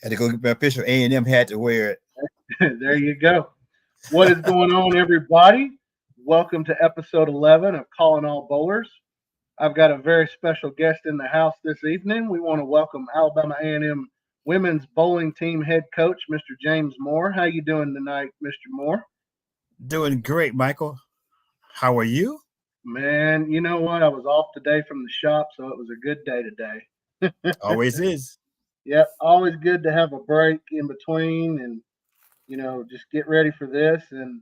Had to go get my official A&M hat to wear it. There you go. What is going on, everybody? Welcome to episode 11 of Calling All Bowlers. I've got a very special guest in the house this evening. We want to welcome Alabama A&M women's bowling team head coach, Mr. James Moore. How you doing tonight, Mr. Moore? Doing great, Michael. How are you? Man, you know what? I was off today from the shop, so it was a good day today. Always is. Yep, always good to have a break in between and just get ready for this. And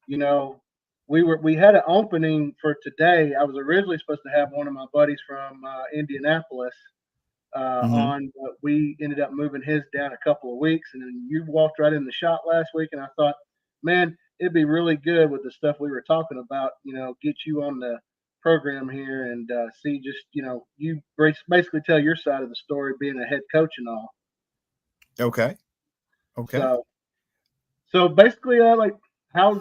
you know, we had an opening for today. I was originally supposed to have one of my buddies from Indianapolis on, but we ended up moving his down a couple of weeks. And then you walked right in the shop last week, and I thought, man, it'd be really good with the stuff we were talking about. Get you on the program here and see just you basically tell your side of the story, being a head coach and all. Okay. So basically, like, how's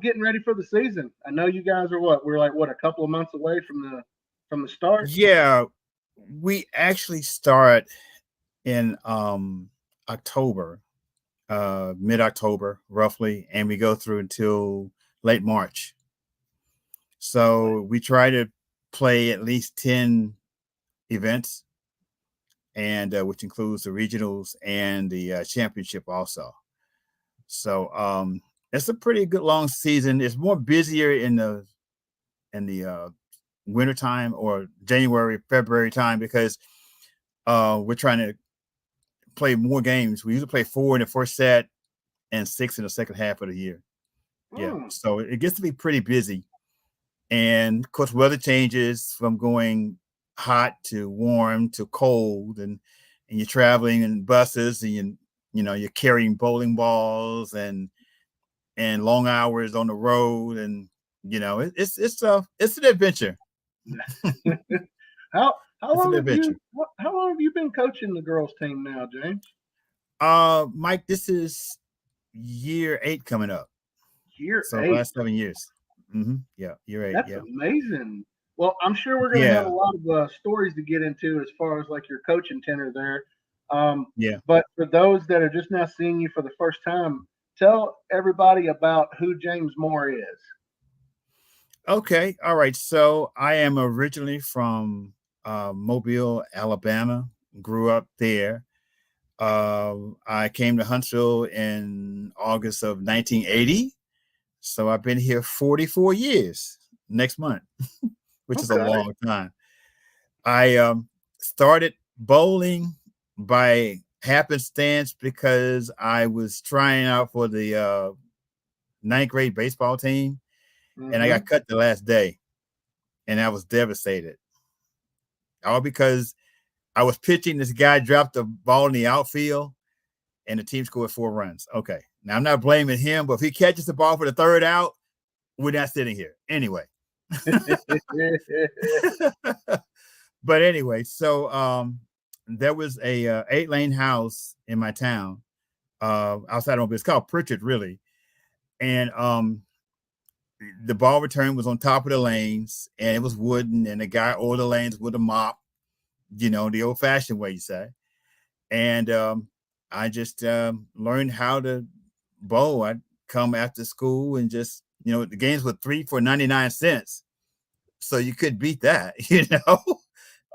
getting ready for the season? I know you guys are we're a couple of months away from the start. Yeah, we actually start in October, mid-October roughly, and we go through until late March. So we try to play at least 10 events, and which includes the regionals and the championship also. So it's a pretty good long season. It's more busier in the winter time or January, February time because we're trying to play more games. We usually play 4 in the first set and 6 in the second half of the year. Yeah, so it gets to be pretty busy. And of course, weather changes from going hot to warm to cold, and you're traveling in buses, and you're carrying bowling balls and long hours on the road, and it's an adventure. How long have you been coaching the girls team now, James? Mike, this is year 8 coming up. Year 8. So last 7 years. Yeah, year 8. That's amazing. Well, I'm sure we're going to have a lot of stories to get into as far as like your coaching tenure there. But for those that are just now seeing you for the first time, tell everybody about who James Moore is. Okay. All right. So I am originally from Mobile, Alabama, grew up there. I came to Huntsville in August of 1980. So I've been here 44 years next month, which is a long time. I started bowling by happenstance because I was trying out for the 9th grade baseball team, and I got cut the last day, and I was devastated. All because I was pitching, this guy dropped the ball in the outfield, and the team scored 4 runs. Okay, now I'm not blaming him, but if he catches the ball for the 3rd out, we're not sitting here. Anyway. But anyway, so there was a 8-lane house in my town outside of it. It's called Pritchard, really. And the ball return was on top of the lanes, and it was wooden, and the guy oiled the lanes with a mop, the old-fashioned way, you say. And I just learned how to bowl. I'd come after school and just, the games were 3 for 99 cents. So you could beat that,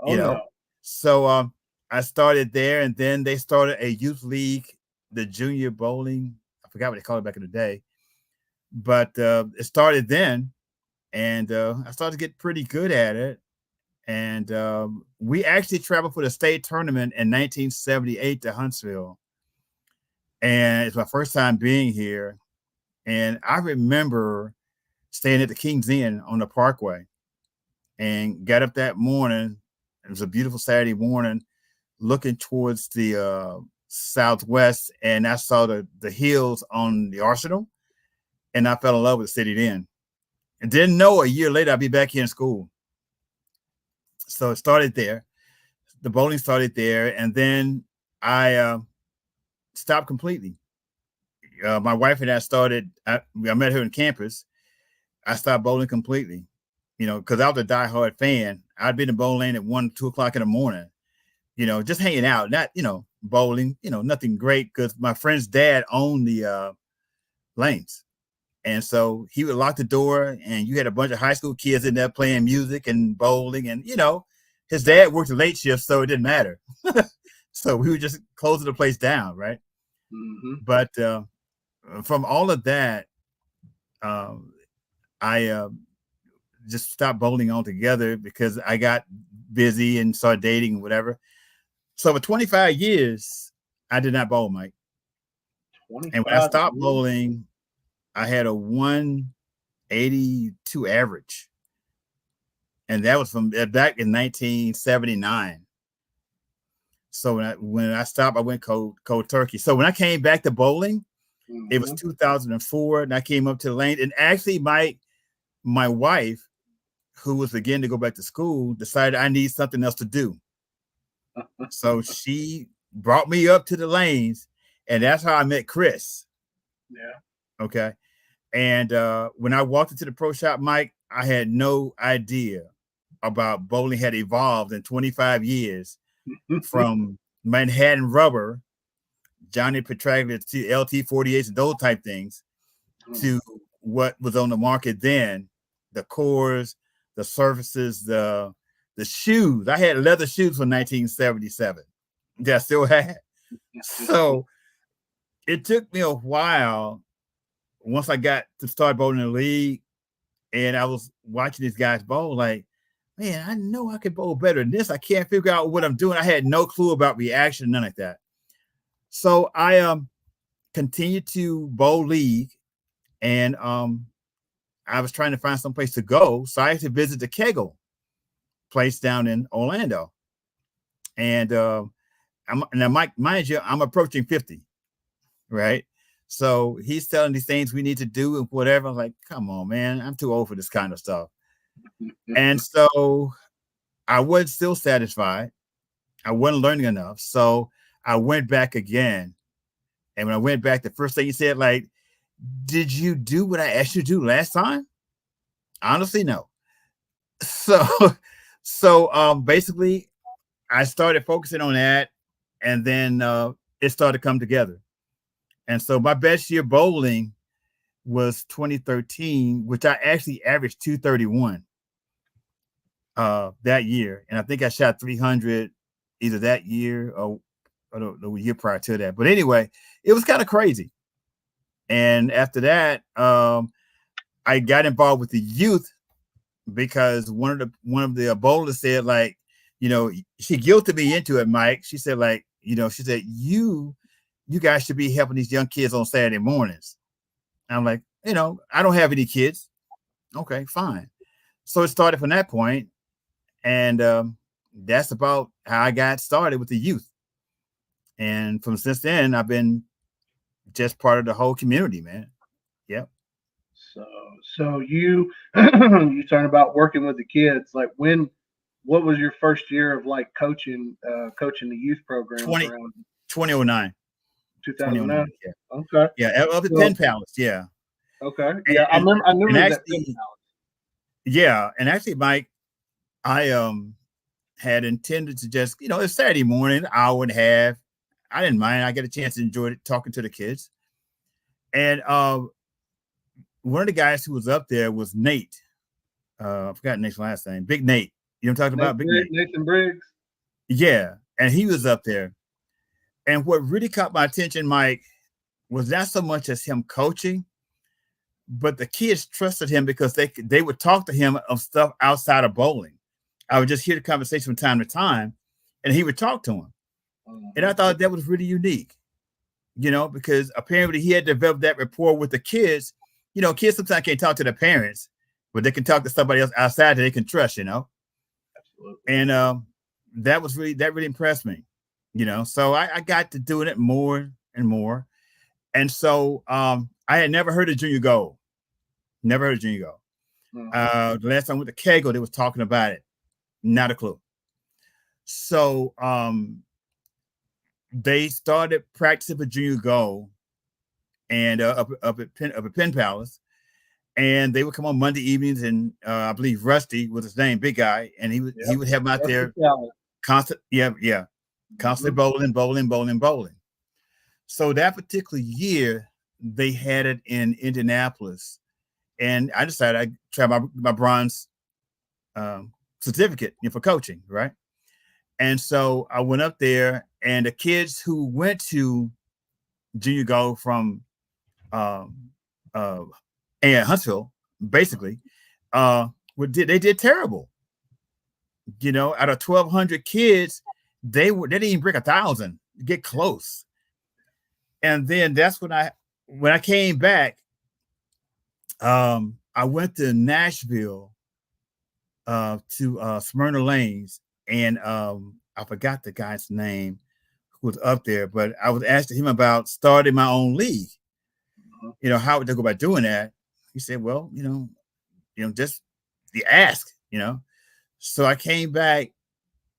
No. So I started there, and then they started a youth league, the junior bowling. I forgot what they called it back in the day. But it started then, and I started to get pretty good at it. And we actually traveled for the state tournament in 1978 to Huntsville. And it's my first time being here. And I remember staying at the King's Inn on the Parkway and got up that morning. It was a beautiful Saturday morning, looking towards the southwest, and I saw the hills on the Arsenal, and I fell in love with the city then. And didn't know a year later I'd be back here in school. So it started there. The bowling started there, and then I stopped completely. My wife and I I met her on campus. I stopped bowling completely, because I was a diehard fan. I'd be in the bowling lane at 1, 2 o'clock in the morning, just hanging out, not, bowling, nothing great because my friend's dad owned the lanes. And so he would lock the door and you had a bunch of high school kids in there playing music and bowling. And, his dad worked a late shift, so it didn't matter. So we were just closing the place down, right? Mm-hmm. But from all of that, I just stopped bowling altogether because I got busy and started dating and whatever. So for 25 years, I did not bowl, Mike. And when I 25 stopped years. bowling, I had a 182 average. And that was from back in 1979. So when I stopped, I went cold turkey. So when I came back to bowling, it was 2004, and I came up to the lane. And actually, my wife, who was again to go back to school, decided I need something else to do. So she brought me up to the lanes, and that's how I met Chris. Yeah. Okay. And when I walked into the pro shop, Mike, I had no idea about bowling had evolved in 25 years from Manhattan rubber, Johnny Petraglia to LT-48s and those type things to what was on the market then, the cores, the surfaces, the shoes. I had leather shoes from 1977 that I still had. So it took me a while once I got to start bowling in the league and I was watching these guys bowl like, man, I know I could bowl better than this. I can't figure out what I'm doing. I had no clue about reaction, none like that. So I continued to bowl league and I was trying to find some place to go. So I had to visit the Kegel place down in Orlando. And now, Mike, mind you, I'm approaching 50, right? So he's telling these things we need to do and whatever. I'm like, come on, man, I'm too old for this kind of stuff. And so I wasn't still satisfied. I wasn't learning enough. So I went back again. And when I went back, the first thing he said, like, did you do what I asked you to do last time? Honestly, no. So basically I started focusing on that and then it started to come together. And so my best year bowling was 2013, which I actually averaged 231 that year. And I think I shot 300 either that year or the year prior to that. But anyway, it was kind of crazy. And after that, I got involved with the youth because one of the bowlers said, like, she guilted me into it, Mike. She said, like, she said, you guys should be helping these young kids on Saturday mornings. I'm like, I don't have any kids. Okay, fine. So it started from that point, and that's about how I got started with the youth. And from since then, I've been just part of the whole community, man. Yep. So you you talking about working with the kids. Like what was your first year of like coaching the youth programs 20, around 2009. 2009? 2009. Yeah. Okay. Yeah. Of the So, Penn Palace. Yeah. okay. Yeah, I And, remember. I and remember that Penn actually, Palace. yeah. And actually, Mike, I had intended to just, it's Saturday morning, an hour and a half. I didn't mind. I get a chance to enjoy it, talking to the kids. And one of the guys who was up there was Nate. I forgot Nate's last name. Big Nate. You know what I'm talking about? Big Nate. Nathan Briggs. Yeah. And he was up there. And what really caught my attention, Mike, was not so much as him coaching, but the kids trusted him because they would talk to him of stuff outside of bowling. I would just hear the conversation from time to time, and he would talk to him. And I thought that was really unique, because apparently he had developed that rapport with the kids. Kids sometimes can't talk to their parents, but they can talk to somebody else outside that they can trust, Absolutely. And that really impressed me, So I got to doing it more and more. And so I had never heard of Junior Gold. Never heard of Junior Gold. The last time with the Kegel, they was talking about it. Not a clue. So they started practicing for Junior Gold and up at Penn Palace. And they would come on Monday evenings, and I believe Rusty was his name, big guy, and he would have them out there constant. Yeah. constantly bowling. So that particular year, they had it in Indianapolis, and I decided I try my bronze certificate, for coaching, right? And so I went up there, and the kids who went to junior golf from um, uh, and Huntsville, basically, they did terrible. Out of 1,200 kids, they didn't even break 1,000, get close. And then that's when I came back. I went to Nashville to Smyrna Lanes, and I forgot the guy's name who was up there, but I was asking him about starting my own league. How would they go about doing that? He said, well, just the ask. So I came back,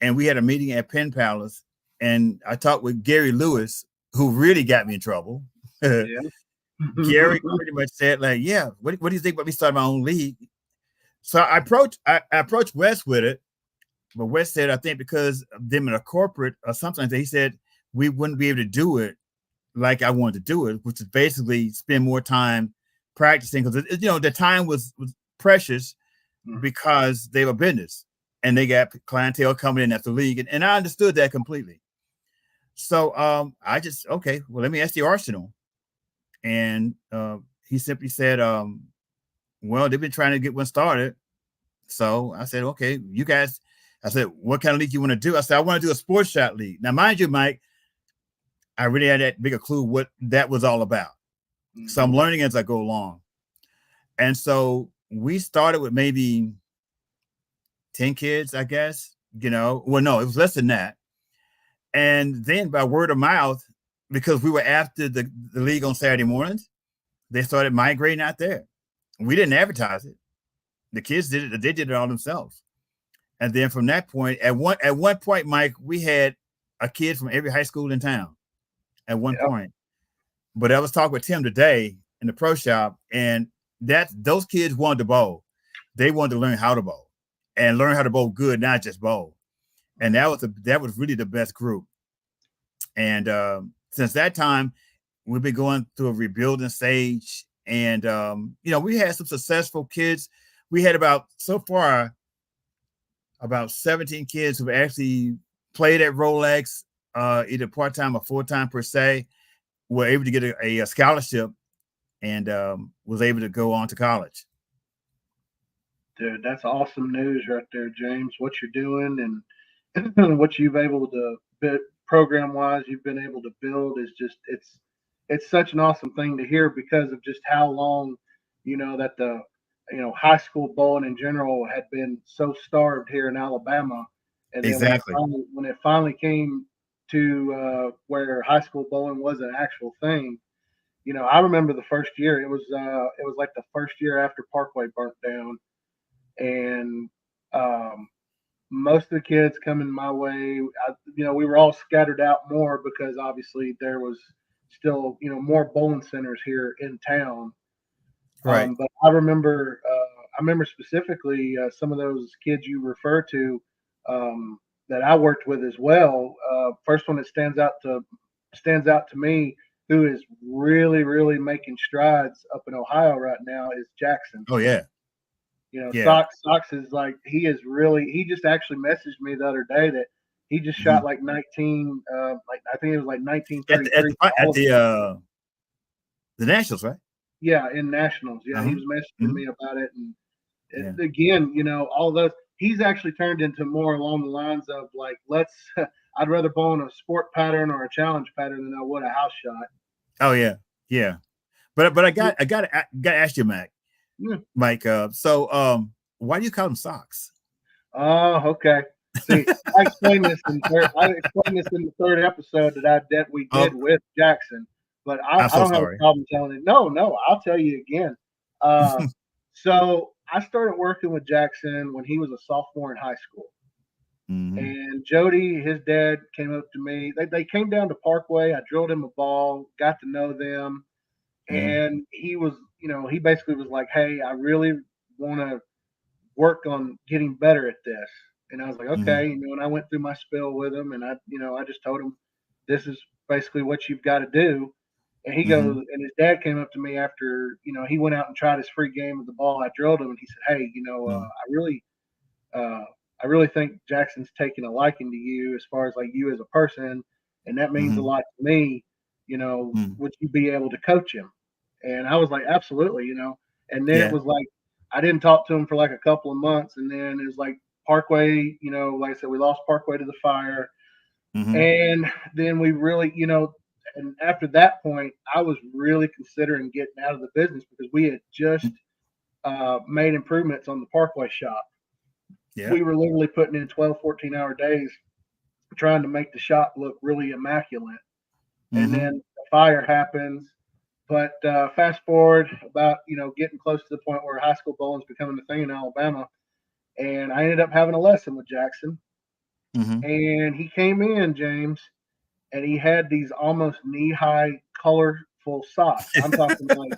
and we had a meeting at Penn Palace, and I talked with Gary Lewis, who really got me in trouble. Yeah. Gary pretty much said, like, yeah, what do you think about me starting my own league? So I approached Wes with it, but Wes said, I think because of them in a corporate or something like that, he said we wouldn't be able to do it like I wanted to do it, which is basically spend more time practicing, because the time was precious because they were business and they got clientele coming in at the league, and I understood that completely. So I just, okay, well, let me ask the Arsenal. And he simply said, well, they've been trying to get one started. So I said, okay, you guys, I said, what kind of league you want to do? I said, I want to do a sports shot league. Now, mind you, Mike, I really had that big a clue what that was all about. So I'm learning as I go along. And so we started with maybe 10 kids, I guess, well, no, it was less than that. And then by word of mouth, because we were after the league on Saturday mornings, they started migrating out there. We didn't advertise it. The kids did it. They did it all themselves. And then from that point, at one point, Mike, we had a kid from every high school in town at one point. But I was talking with Tim today in the pro shop, and those kids wanted to bowl. They wanted to learn how to bowl and learn how to bowl good, not just bowl. And that was really the best group. And since that time, we've been going through a rebuilding stage. And we had some successful kids. We had so far about 17 kids who actually played at Rolex, either part-time or full-time per se, were able to get a scholarship and was able to go on to college. Dude, that's awesome news right there, James. What you're doing and what you've able to program wise you've been able to build is just it's such an awesome thing to hear, because of just how long that the high school bowling in general had been so starved here in Alabama, and then Exactly. when it finally came to where high school bowling was an actual thing. I remember the first year. It was like the first year after Parkway burnt down, and most of the kids coming my way, we were all scattered out more because obviously there was still, more bowling centers here in town. Right. But I remember specifically some of those kids you refer to that I worked with as well. First one that stands out to me, who is really, really making strides up in Ohio right now, is Jackson. Oh yeah. Yeah. Socks is like he just actually messaged me the other day that he just Mm-hmm. shot like 19, like I think it was like At the at 1933. the at the Nationals, right? Yeah, in nationals. Yeah, he Uh-huh. was messaging Mm-hmm. me about it, and Yeah. again, all those. He's actually turned into more along the lines of like, let's. I'd rather bowl in a sport pattern or a challenge pattern than I would a house shot. Oh yeah. Yeah. But I got to ask you, Yeah. Mike. So why do you call them socks? Oh, okay. See, I explained this in the third episode we Oh, did with Jackson, but I'm I so don't have a sorry. problem telling it. No, no, I'll tell you again. Uh, so I started working with Jackson when he was a sophomore in high school, Mm-hmm. and Jody, his dad, came up to me. They came down to Parkway. I drilled him a ball, got to know them, Mm-hmm. and he basically was like, "Hey, I really want to work on getting better at this." And I was like, Mm-hmm. okay, and I went through my spill with him, and I just told him, this is basically what you've got to do. And he Mm-hmm. goes, and his dad came up to me after, he went out and tried his free game with the ball. I drilled him, and he said, hey, uh, I really think Jackson's taking a liking to you as far as like you as a person, and that means a Mm-hmm. lot to me. Mm-hmm. Would you be able to coach him? And I was like, absolutely. And then it Yeah. was like I didn't talk to him for like a couple of months, and then it was like Parkway. Like I said, we lost Parkway to the fire, Mm-hmm. and then we really, and after that point, I was really considering getting out of the business because we had just made improvements on the Parkway shop. Yeah. We were literally putting in 12, 14-hour days trying to make the shop look really immaculate. And Mm-hmm. then the fire happens. But fast forward about, getting close to the point where high school bowling is becoming a thing in Alabama. And I ended up having a lesson with Jackson. Mm-hmm. And he came in, James, and he had these almost knee-high colorful socks. I'm talking like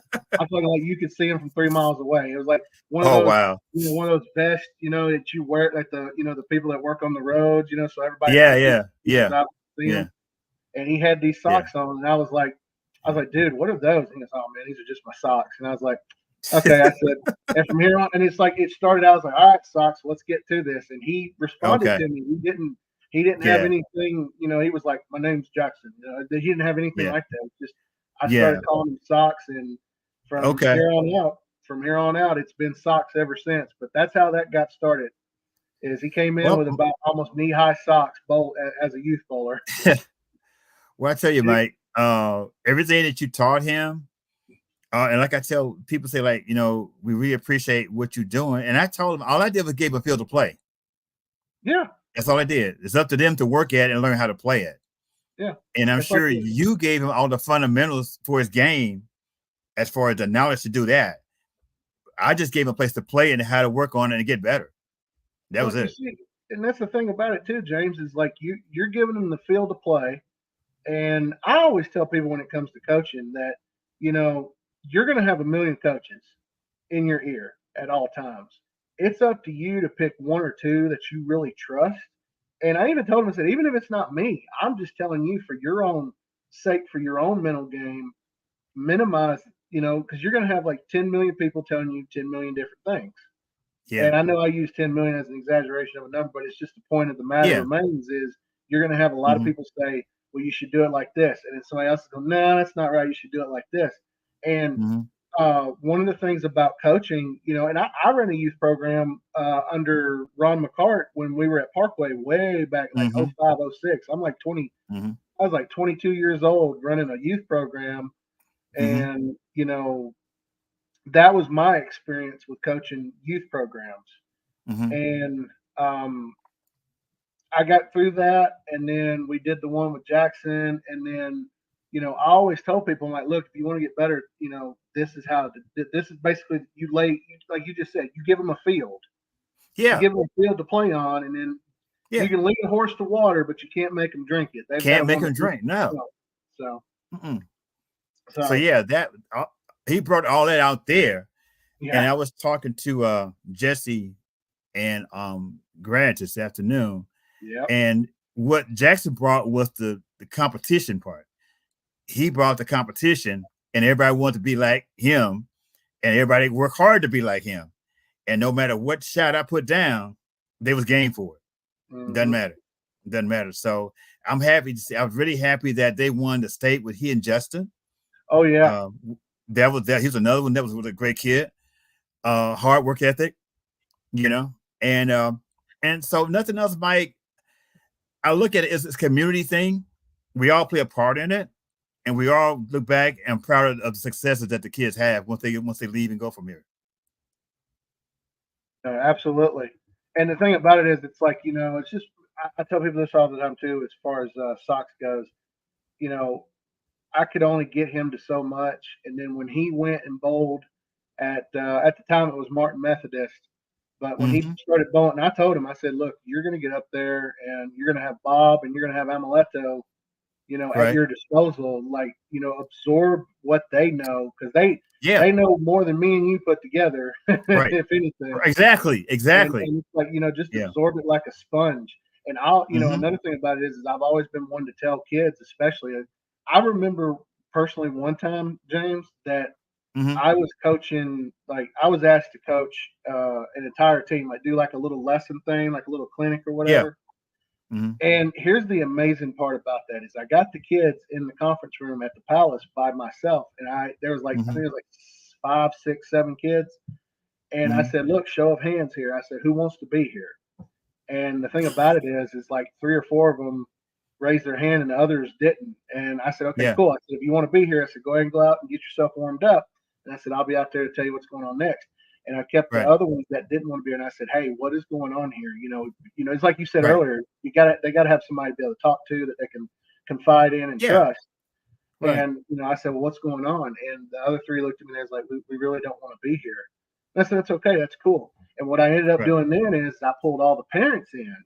you could see them from 3 miles away. It was like one of Oh those, wow. one of those vests, that you wear like the people that work on the roads, so everybody at Yeah. high school Yeah. reaches Yeah. out to see Yeah. them. And he had these Yeah. socks on, and I was like, dude, what are those? And he goes, oh man, these are just my socks. And I was like, okay. I said, and from here on, and it's like it started out. I was like, all right, socks, let's get to this. And he responded Okay. to me. He didn't have Yeah. anything. He was like, my name's Jackson. He didn't have anything Yeah. like that. It's just I started Yeah. calling him socks, and from Okay. here on out, it's been socks ever since. But that's how that got started. Is he came in Well, with about almost knee high socks bowl as a youth bowler. well, I tell you, Mike, everything that you taught him, and like I tell people, say like, we really appreciate what you're doing. And I told him all I did was give him a field to play. Yeah, That's all I did. It's up to them to work at and learn how to play it. yeah. And I'm It's like sure you gave him all the fundamentals for his game as far as the knowledge to do that. I just gave him a place to play and how to work on it and get better. That well, was you it. see, and that's the thing about it too, James. Is like you're giving them the field to play. And I always tell people when it comes to coaching that, you know, you're going to have a million coaches in your ear at all times. It's up to you to pick one or two that you really trust. And I even told him, I said, even if it's not me, I'm just telling you for your own sake, for your own mental game, minimize, because you're going to have like 10 million people telling you 10 million different things. Yeah. And I know I use 10 million as an exaggeration of a number, but it's just the point of the matter Yeah. remains is you're going to have a lot of Hmm. people say, well, you should do it like this. And then somebody else will go, no, that's not right. You should do it like this. And Hmm. one of the things about coaching, and I ran a youth program under Ron McCart when we were at Parkway way back like Hmm. 05, 06. I'm like 20, Hmm. I was like 22 years old running a youth program. Hmm. And, that was my experience with coaching youth programs. Hmm. And I got through that, and then we did the one with Jackson, and then I always tell people, I'm like, look, if you want to get better, this is how. This is basically you lay, like you just said, you give them a field, you Yeah. give them a field to play on, and then you Yeah. can lead a horse to water, but you can't make them drink it. They've got to Can't make want to him drink drink. it No. themselves. So, Mm-mm. So so yeah, that he brought all that out there. And yeah, I was talking to Jesse and Grant this afternoon, yep, and what Jackson brought was the competition part. He brought the competition, and everybody wanted to be like him, and everybody worked hard to be like him. And no matter what shot I put down, they was game for it. Doesn't hmm, matter. Doesn't matter. So I'm happy to see. I was really happy that they won the state with he and Justin. oh yeah, That was that. He was another one that was a great kid. Hard work ethic, you know, and so nothing else, Mike. I look at it as a community thing. We all play a part in it, and we all look back and proud of the successes that the kids have once they leave and go from here. absolutely. And the thing about it is, it's like it's just I tell people this all the time too, as far as socks goes. You know, I could only get him to so much. And then when he went and bowled at the time it was Martin Methodist, but when he Mm-hmm. started bowling, I told him, I said, look, you're going to get up there and you're going to have Bob and you're going to have Amaletto at Right. your disposal. Like, absorb what they know, because Yeah. they know more than me and you put together, Right. if anything. Exactly. And Exactly. it's like, just Yeah. absorb it like a sponge. And I'll, Mm-hmm. another thing about it is I've always been one to tell kids, especially. I remember personally one time, James, that Mm-hmm. I was coaching, like I was asked to coach an entire team, like do like a little lesson thing, like a little clinic or Yeah. whatever. Mm-hmm. And here's the amazing part about that is I got the kids in the conference room at the Palace by myself, and there was like, I Mm-hmm. think it was like 5, 6, 7 kids, and I Mm-hmm. said, look, show of hands here. I said, who wants to be here? And the thing about it is like 3 or 4 of them raised their hand and the others didn't. And I said, okay, Yeah. cool. I said, if you want to be here, I said, go ahead and go out and get yourself warmed up. And I said, I'll be out there to tell you what's going on next. And I kept the Right. other ones that didn't want to be here, and I said, hey, what is going on here? It's like you said Right. earlier, they gotta have somebody to be able to talk to that they can confide in and Yeah. trust. Right. And I said, well, what's going on? And the other 3 looked at me and they was like, we really don't want to be here. And I said, that's okay, that's cool. And what I ended up Right. doing then is I pulled all the parents in,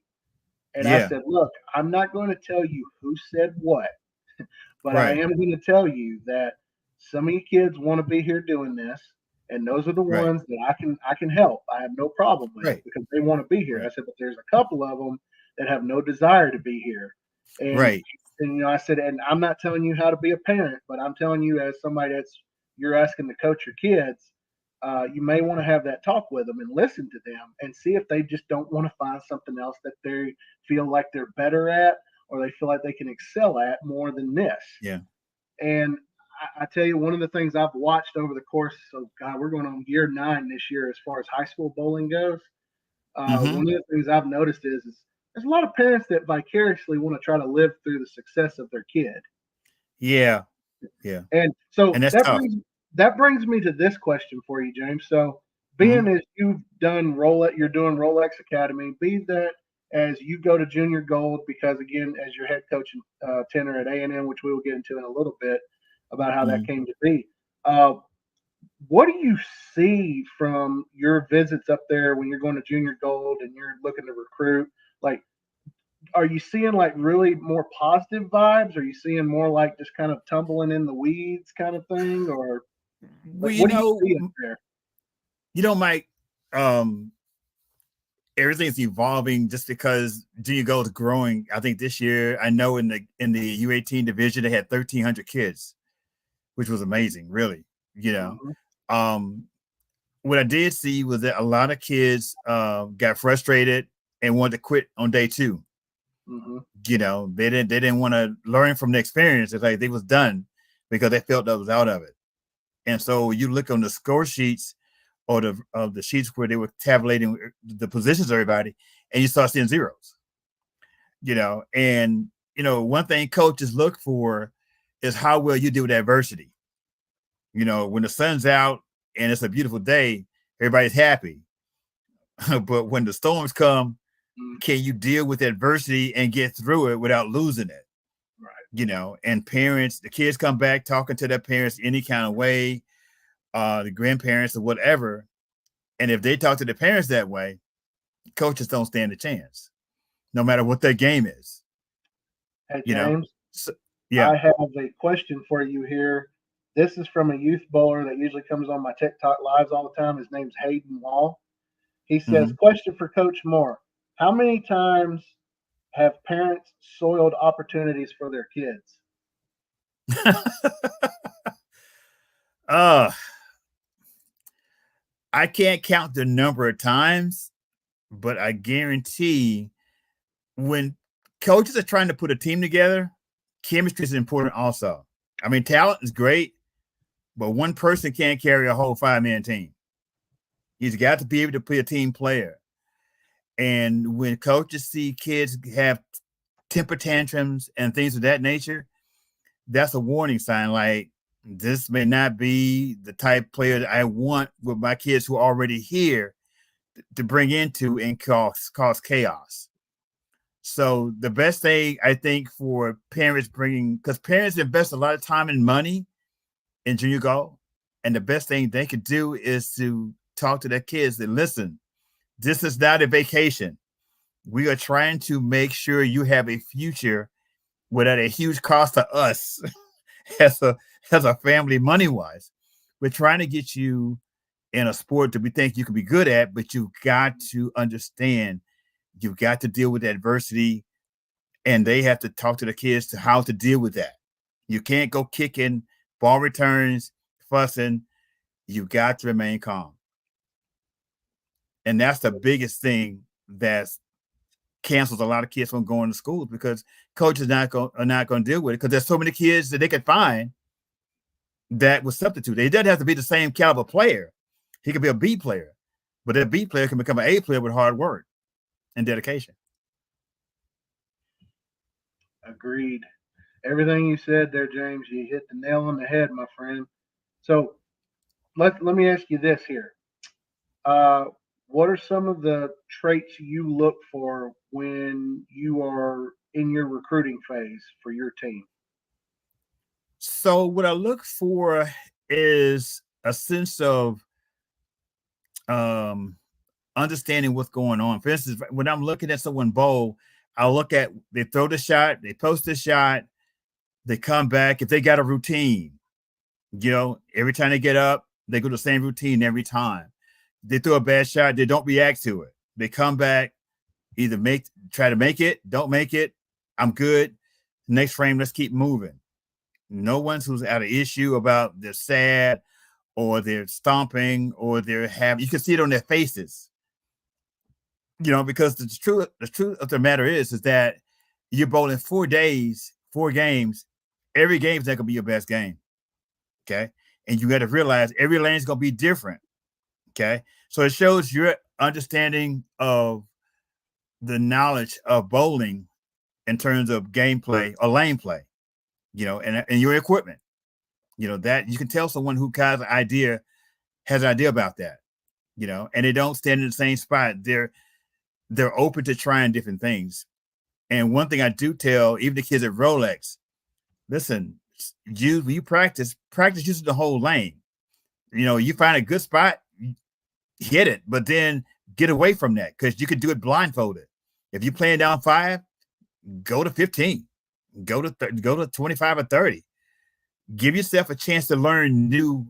and I Yeah. said, look, I'm not going to tell you who said what, but I Right. am going to tell you that some of you kids want to be here doing this, and those are the Right. ones that I can help. I have no problem with Right. because they want to be here. I Right. said, but there's a couple of them that have no desire to be here, and Right. I said, and I'm not telling you how to be a parent, but I'm telling you as somebody you're asking to coach your kids. You may want to have that talk with them and listen to them and see if they just don't want to find something else that they feel like they're better at, or they feel like they can excel at more than this. Yeah. And I tell you, one of the things I've watched over the course of, God, we're going on year 9 this year as far as high school bowling goes. Mm-hmm. One of the things I've noticed is there's a lot of parents that vicariously want to try to live through the success of their kid. Yeah. Yeah. And so And that's that tough. brings me to this question for you, James. So, Mm-hmm. being as you've done you're doing Rolex Academy, be that as you go to Junior Gold, because again, as your head coach and tenor at A&M, which we will get into in a little bit about how that Mm-hmm. came to be. Uh, what do you see from your visits up there when you're going to Junior Gold and you're looking to recruit? Like, are you seeing like really more positive vibes? Are you seeing more like just kind of tumbling in the weeds kind of thing? Or Well, like, what do you see up there? Mike, um, everything's evolving just because Junior Gold is growing. I think this year, I know in the U18 division, they had 1,300 kids, which was amazing, really. You know, Mm-hmm. um, what I did see was that a lot of kids got frustrated and wanted to quit on day 2. Mm-hmm. They didn't want to learn from the experience. It's like they was done because they felt that was out of it. And so you look on the score sheets or the sheets where they were tabulating the positions of everybody, and you start seeing zeros. And one thing coaches look for is how well you deal with adversity. When the sun's out and it's a beautiful day, everybody's happy. But when the storms come, Mm-hmm. can you deal with adversity and get through it without losing it? Right. And parents, the kids come back talking to their parents any kind of way, the grandparents or whatever. And if they talk to the parents that way, coaches don't stand a chance, no matter what their game is. Hey, You know, James, so, yeah. I have a question for you here. This is from a youth bowler that usually comes on my TikTok lives all the time. His name's Hayden Wall. He says, Mm-hmm. question for Coach Moore. How many times have parents soiled opportunities for their kids? uh, I can't count the number of times, but I guarantee when coaches are trying to put a team together, chemistry is important also. I mean, talent is great, but one person can't carry a whole 5-man team. He's got to be able to be a team player. And when coaches see kids have temper tantrums and things of that nature, that's a warning sign. Like, this may not be the type of player that I want with my kids who are already here to bring into and cause chaos. So the best thing I think for parents because parents invest a lot of time and money in junior golf, and the best thing they could do is to talk to their kids and listen. This is not a vacation. We are trying to make sure you have a future without a huge cost to us as a as a family money wise. We're trying to get you in a sport that we think you can be good at, but you've got to understand, you've got to deal with adversity, and they have to talk to the kids to how to deal with that. You can't go kicking, ball returns, fussing. You got to remain calm. And that's the biggest thing that cancels a lot of kids from going to school, because coaches are not going to deal with it, because there's so many kids that they could find that would substitute. It doesn't have to be the same caliber player. He could be a B player, but that B player can become an A player with hard work and dedication. Agreed. Everything you said there, James, you hit the nail on the head, my friend. So let me ask you this here. Uh, what are some of the traits you look for when you are in your recruiting phase for your team? So what I look for is a sense of um, understanding what's going on. For instance, when I'm looking at someone bowl, I'll look at, they throw the shot, they post the shot, they come back. If they got a routine, every time they get up, they go to the same routine every time. They throw a bad shot, they don't react to it. They come back, either try to make it, don't make it. I'm good. Next frame, let's keep moving. No one's who's at an issue about they're sad or they're stomping or they're having, you can see it on their faces. Because the truth of the matter is that you're bowling 4 days, 4 games. Every game is not gonna be your best game. Okay. And you got to realize every lane is gonna be different. Okay. So it shows your understanding of the knowledge of bowling in terms of gameplay or lane play, and your equipment. That you can tell someone who has an idea about that, and they don't stand in the same spot. They're open to trying different things. And one thing I do tell even the kids at Rolex, listen, when you practice using the whole lane. You find a good spot, hit it, but then get away from that, because you can do it blindfolded. If you're playing down 5, go to 15, go to 25 or 30. Give yourself a chance to learn new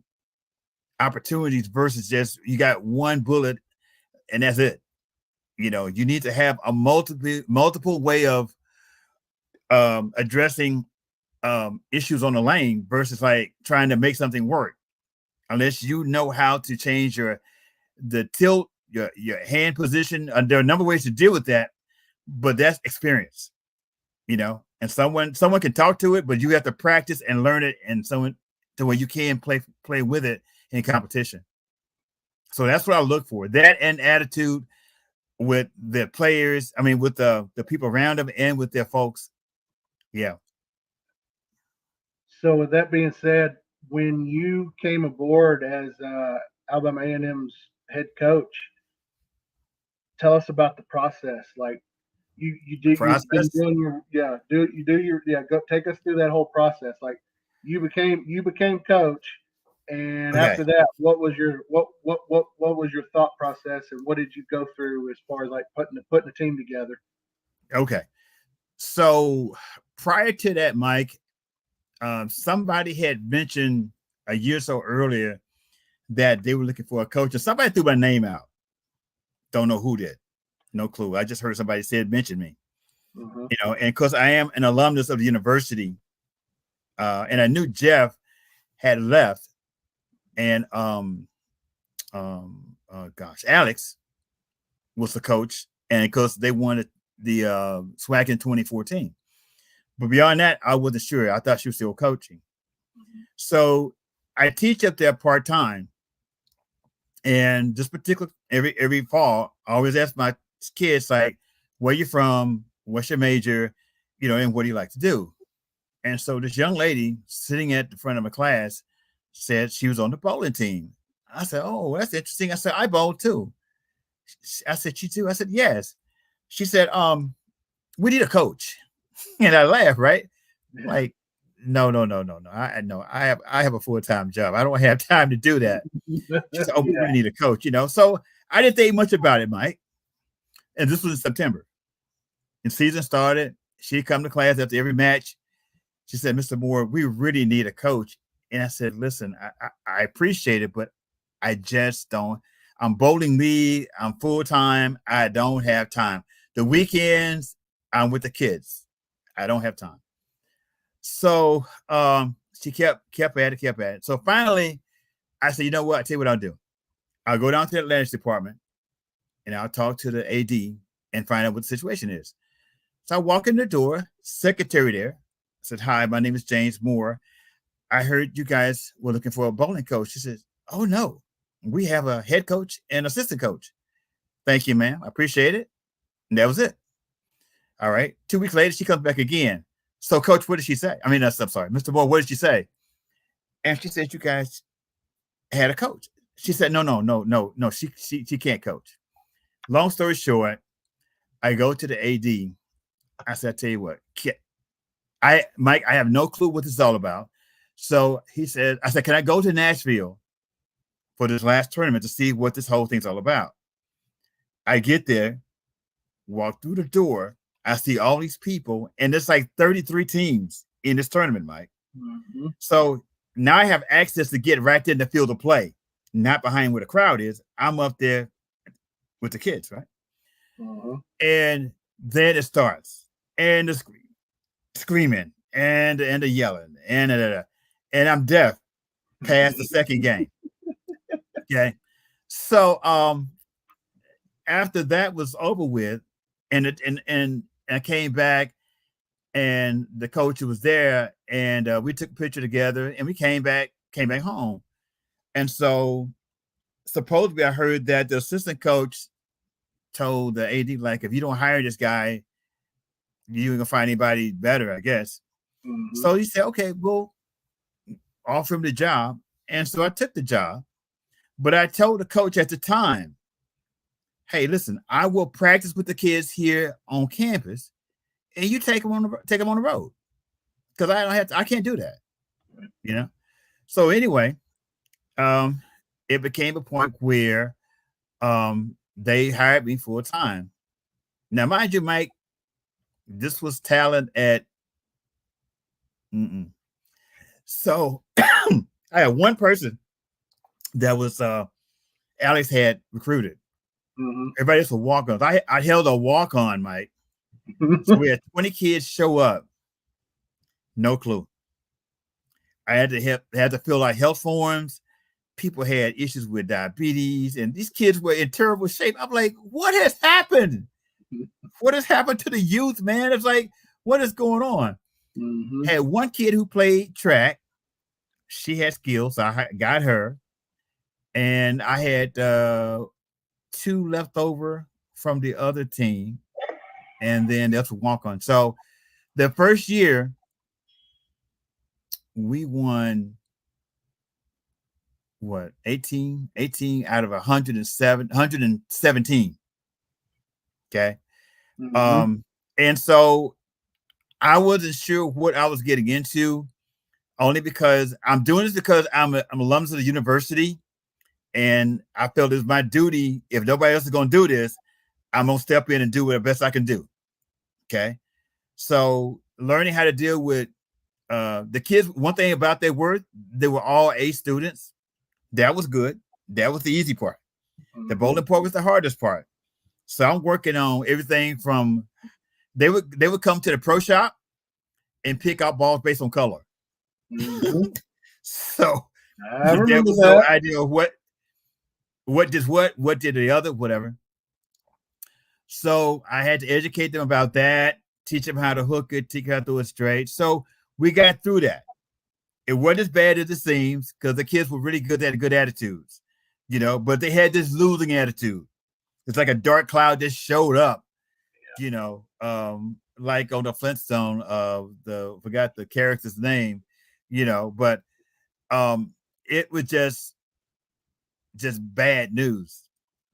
opportunities versus just you got one bullet and that's it. You need to have a multiple way of addressing issues on the lane versus like trying to make something work. Unless you know how to change the tilt, your hand position. There are a number of ways to deal with that, but that's experience. And someone can talk to it, but you have to practice and learn it, and someone to where you can play with it in competition. So that's what I look for. That and attitude with the players. I mean, with the people around them and with their folks. Yeah. So with that being said, when you came aboard as Alabama A&M's head coach, tell us about the process. Like you've been Process. doing go take us through that whole process. Like you became coach, and Okay. after that, what was your thought process, and what did you go through as far as like putting a team together? Okay. So prior to that, Mike, somebody had mentioned a year or so earlier that they were looking for a coach, and somebody threw my name out. Don't know who did. No clue. I just heard somebody mention me. Mm-hmm. And because I am an alumnus of the university, and I knew Jeff had left, and Alex was the coach, and because they wanted the SWAC in 2014. But beyond that, I wasn't sure. I thought she was still coaching. So I teach up there part time, and this particular every fall, I always ask my kids like, "Where you from? What's your major? And what do you like to do?" And so this young lady sitting at the front of my class said she was on the bowling team. I said, "Oh, that's interesting." I said, "I bowl too." I said, "You too?" I said, "Yes." She said, "We need a coach." And I laughed, right? Like, no, no, no, no, no. I know I have a full-time job. I don't have time to do that. She said, "Oh, we Yeah. really need a coach." So I didn't think much about it, Mike. And this was in September. And season started. she'd come to class after every match. She said, Mr. Moore, we really need a coach. And I said, listen, I appreciate it, but I just don't. I'm bowling league. I'm full time. I don't have time. The weekends, I'm with the kids. I don't have time. So she kept at it. So finally, I said, you know what? I tell you what I'll do. I'll go down to the Athletics department and I'll talk to the AD and find out what the situation is. So I walk in the door, secretary there. I said, hi, my name is James Moore. I heard you guys were looking for a bowling coach. She said, oh, no, we have a head coach and assistant coach. Thank you, ma'am. I appreciate it. And that was it. All right. 2 weeks later, she comes back again. So, coach, what did she say? I mean, I'm sorry, Mr. Moore, what did she say? And she said, you guys had a coach. She said, no, she can't coach. Long story short, I go to the AD. I said, I tell you what, Mike, I have no clue what this is all about. So he said, I said, can I go to Nashville for this last tournament to see what this whole thing's all about? I get there, walk through the door. I see all these people, and there's like 33 teams in this tournament, Mike. Mm-hmm. So now I have access to get right in the field of play, not behind where the crowd is. I'm up there with the kids, right? Mm-hmm. And then it starts, and the screaming, and the yelling, and I'm deaf past the second game. Okay, so after that was over with, and I came back, and the coach was there, and we took a picture together, and we came back home. And so supposedly I heard that the assistant coach told the AD, like, if you don't hire this guy, you ain't gonna find anybody better, I guess. Mm-hmm. So he said, okay, we'll offer him the job. And so I took the job, but I told the coach at the time, hey, listen, I will practice with the kids here on campus, and you take them on the road, because I can't do that, you know. So anyway, it became a point where they hired me full time. Now, mind you, Mike, this was talent at. So I had one person that was Alex had recruited. Mm-hmm. Everybody else was walk-ons. I held a walk-on, Mike. So we had 20 kids show up. No clue. I had to fill out health forms. People had issues with diabetes, and these kids were in terrible shape. I'm like, what has happened? What has happened to the youth, man? It's like, what is going on? Mm-hmm. Had one kid who played track. She had skills. So I got her. And I had 2 left over from the other team. And then that's a walk-on. So the first year, we won, 18 out of 117. Okay. Mm-hmm. And so I wasn't sure what I was getting into, only because I'm doing this because I'm alumnus of the university, and I felt it's my duty. If nobody else is going to do this, I'm going to step in and do the best I can do. Okay. So learning how to deal with the kids, one thing about they were all A students. That was good. That was the easy part. Mm-hmm. The bowling part was the hardest part. So I'm working on everything from they would come to the pro shop and pick out balls based on color. Mm-hmm. So there was no idea of what did the other, whatever. So I had to educate them about that, teach them how to hook it, teach them how to do it straight. So we got through that. It wasn't as bad as it seems, because the kids were really good, they had good attitudes, you know, but they had this losing attitude. It's like a dark cloud just showed up, you know, like on the Flintstone forgot the character's name, you know, but it was just bad news.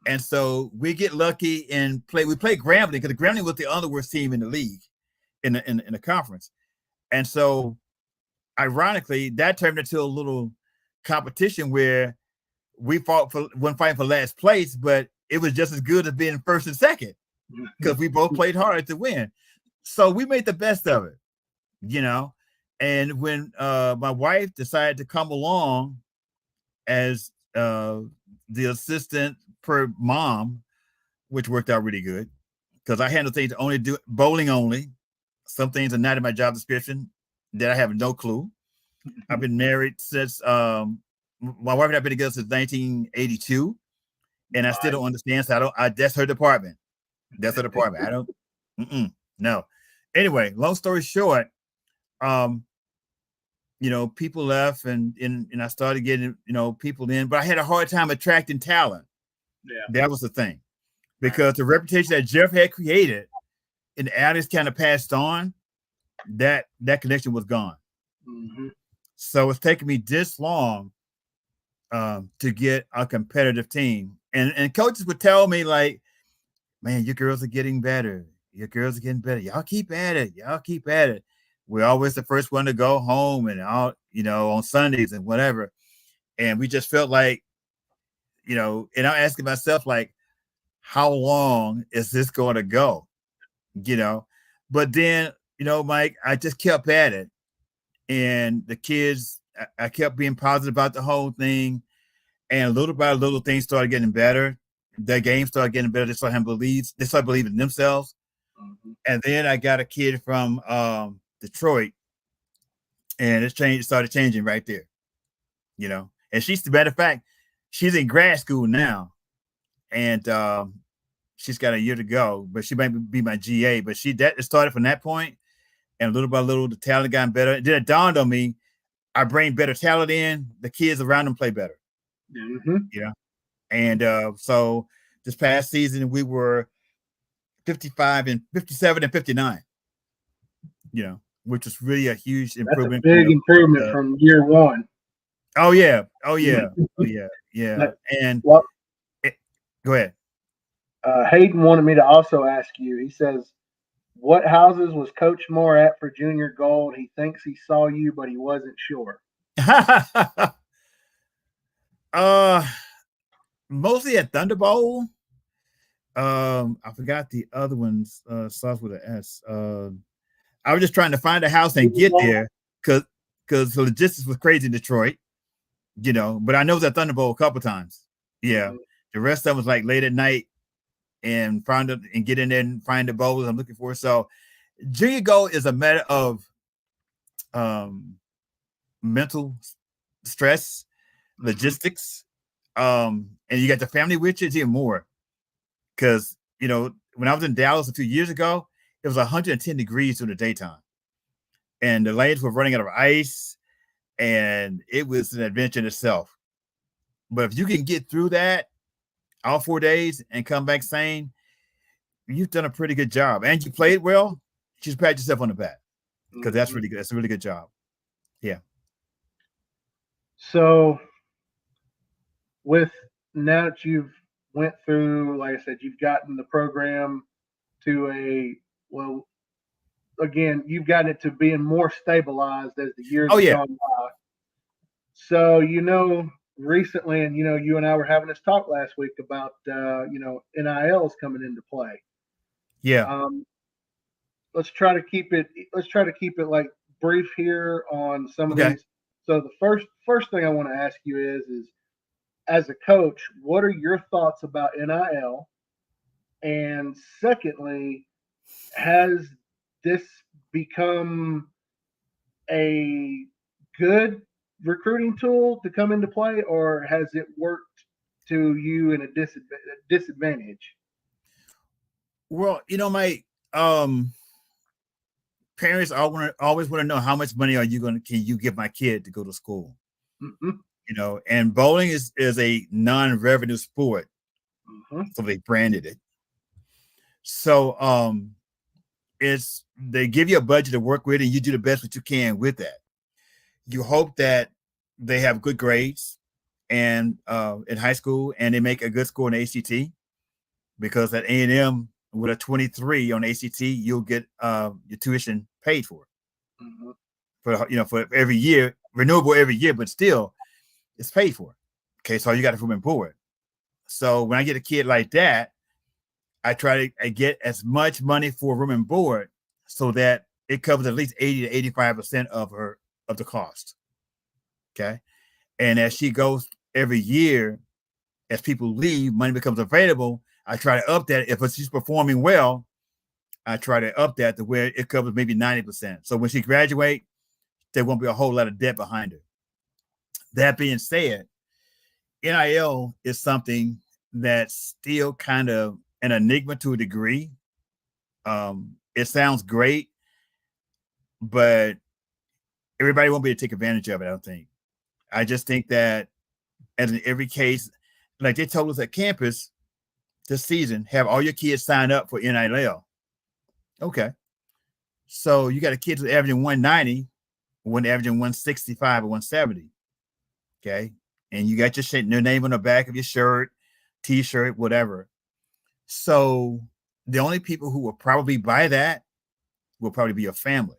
And so we get lucky and we play Grambling, because Grambling was the other worst team in the league, in the conference. And so ironically, that turned into a little competition where we wasn't fighting for last place, but it was just as good as being first and second, because we both played hard to win. So we made the best of it, you know. And when my wife decided to come along as the assistant per mom, which worked out really good because I handle things only do bowling only. Some things are not in my job description that I have no clue. I've been married since my wife and I've been together since 1982, and I still don't understand. So I don't. That's her department. That's her department. I don't. No. Anyway, long story short, um, people left, and I started getting people in, but I had a hard time attracting talent. Yeah. That was the thing, because the reputation that Jeff had created and Alex kind of passed on, that connection was gone. Mm-hmm. So it's taken me this long to get a competitive team. And coaches would tell me, like, man, your girls are getting better. Your girls are getting better. Y'all keep at it. Y'all keep at it. We're always the first one to go home and all, on Sundays and whatever. And we just felt like, and I'm asking myself, like, how long is this going to go? But then, Mike, I just kept at it. And the kids, I kept being positive about the whole thing. And little by little, things started getting better. Their game started getting better. They started believing in themselves. Mm-hmm. And then I got a kid from Detroit, and it started changing right there. And she's, the matter of fact, she's in grad school now, and she's got a year to go, but she might be my GA. But it started from that point, and little by little, the talent got better. And then it dawned on me, I bring better talent in, the kids around them play better. Mm-hmm. And so this past season we were 55 and 57 and 59. Which was really a huge improvement. That's a big improvement from year one. Oh yeah, oh yeah, oh yeah, yeah. And well, go ahead. Hayden wanted me to also ask you. He says, "What houses was Coach Moore at for Junior Gold? He thinks he saw you, but he wasn't sure." Mostly at Thunderbolt. I forgot the other ones. Starts with an S. I was just trying to find a house and get there because the logistics was crazy in Detroit. But I know it was at Thunderbolt a couple times. Yeah. Mm-hmm. The rest of them was like late at night and get in there and find the bowls I'm looking for. So Junior Gold is a matter of mental stress, logistics, and you got the family with you, it's even more. Because when I was in Dallas a few years ago, it was 110 degrees during the daytime, and the lanes were running out of ice, and it was an adventure in itself. But if you can get through that all 4 days and come back sane, you've done a pretty good job, and you played well. You should pat yourself on the back, because that's really good. That's a really good job. Yeah. So, with now that you've went through, like I said, you've gotten the program to again, you've gotten it to being more stabilized as the years have gone by. So, recently, and you and I were having this talk last week about NILs coming into play. Yeah. Let's try to keep it like brief here on some of these. So the first thing I want to ask you is as a coach, what are your thoughts about NIL? And secondly, has this become a good recruiting tool to come into play, or has it worked to you in a disadvantage? Well, my parents always want to know, how much money can you give my kid to go to school? Mm-hmm. And bowling is a non-revenue sport. Mm-hmm. So they branded it. So they give you a budget to work with, and you do the best what you can with that. You hope that they have good grades and in high school, and they make a good score in the ACT, because at A&M with a 23 on ACT, you'll get your tuition paid for. Mm-hmm. For every year, renewable every year, but still it's paid for. Okay, so you got to room and board. So when I get a kid like that, I try to get as much money for room and board so that it covers at least 80 to 85% of the cost. Okay. And as she goes every year, as people leave, money becomes available. I try to up that. If she's performing well, I try to up that to where it covers maybe 90%. So when she graduates, there won't be a whole lot of debt behind her. That being said, NIL is something that's still kind of an enigma to a degree. It sounds great, but everybody won't be able to take advantage of it, I don't think. I just think that, as in every case, like they told us at campus this season, have all your kids sign up for NIL. Okay. So you got a kid who's averaging 190, one averaging 165 or 170. Okay. And you got your name on the back of your shirt, t-shirt, whatever. So the only people who will probably buy that will probably be your family.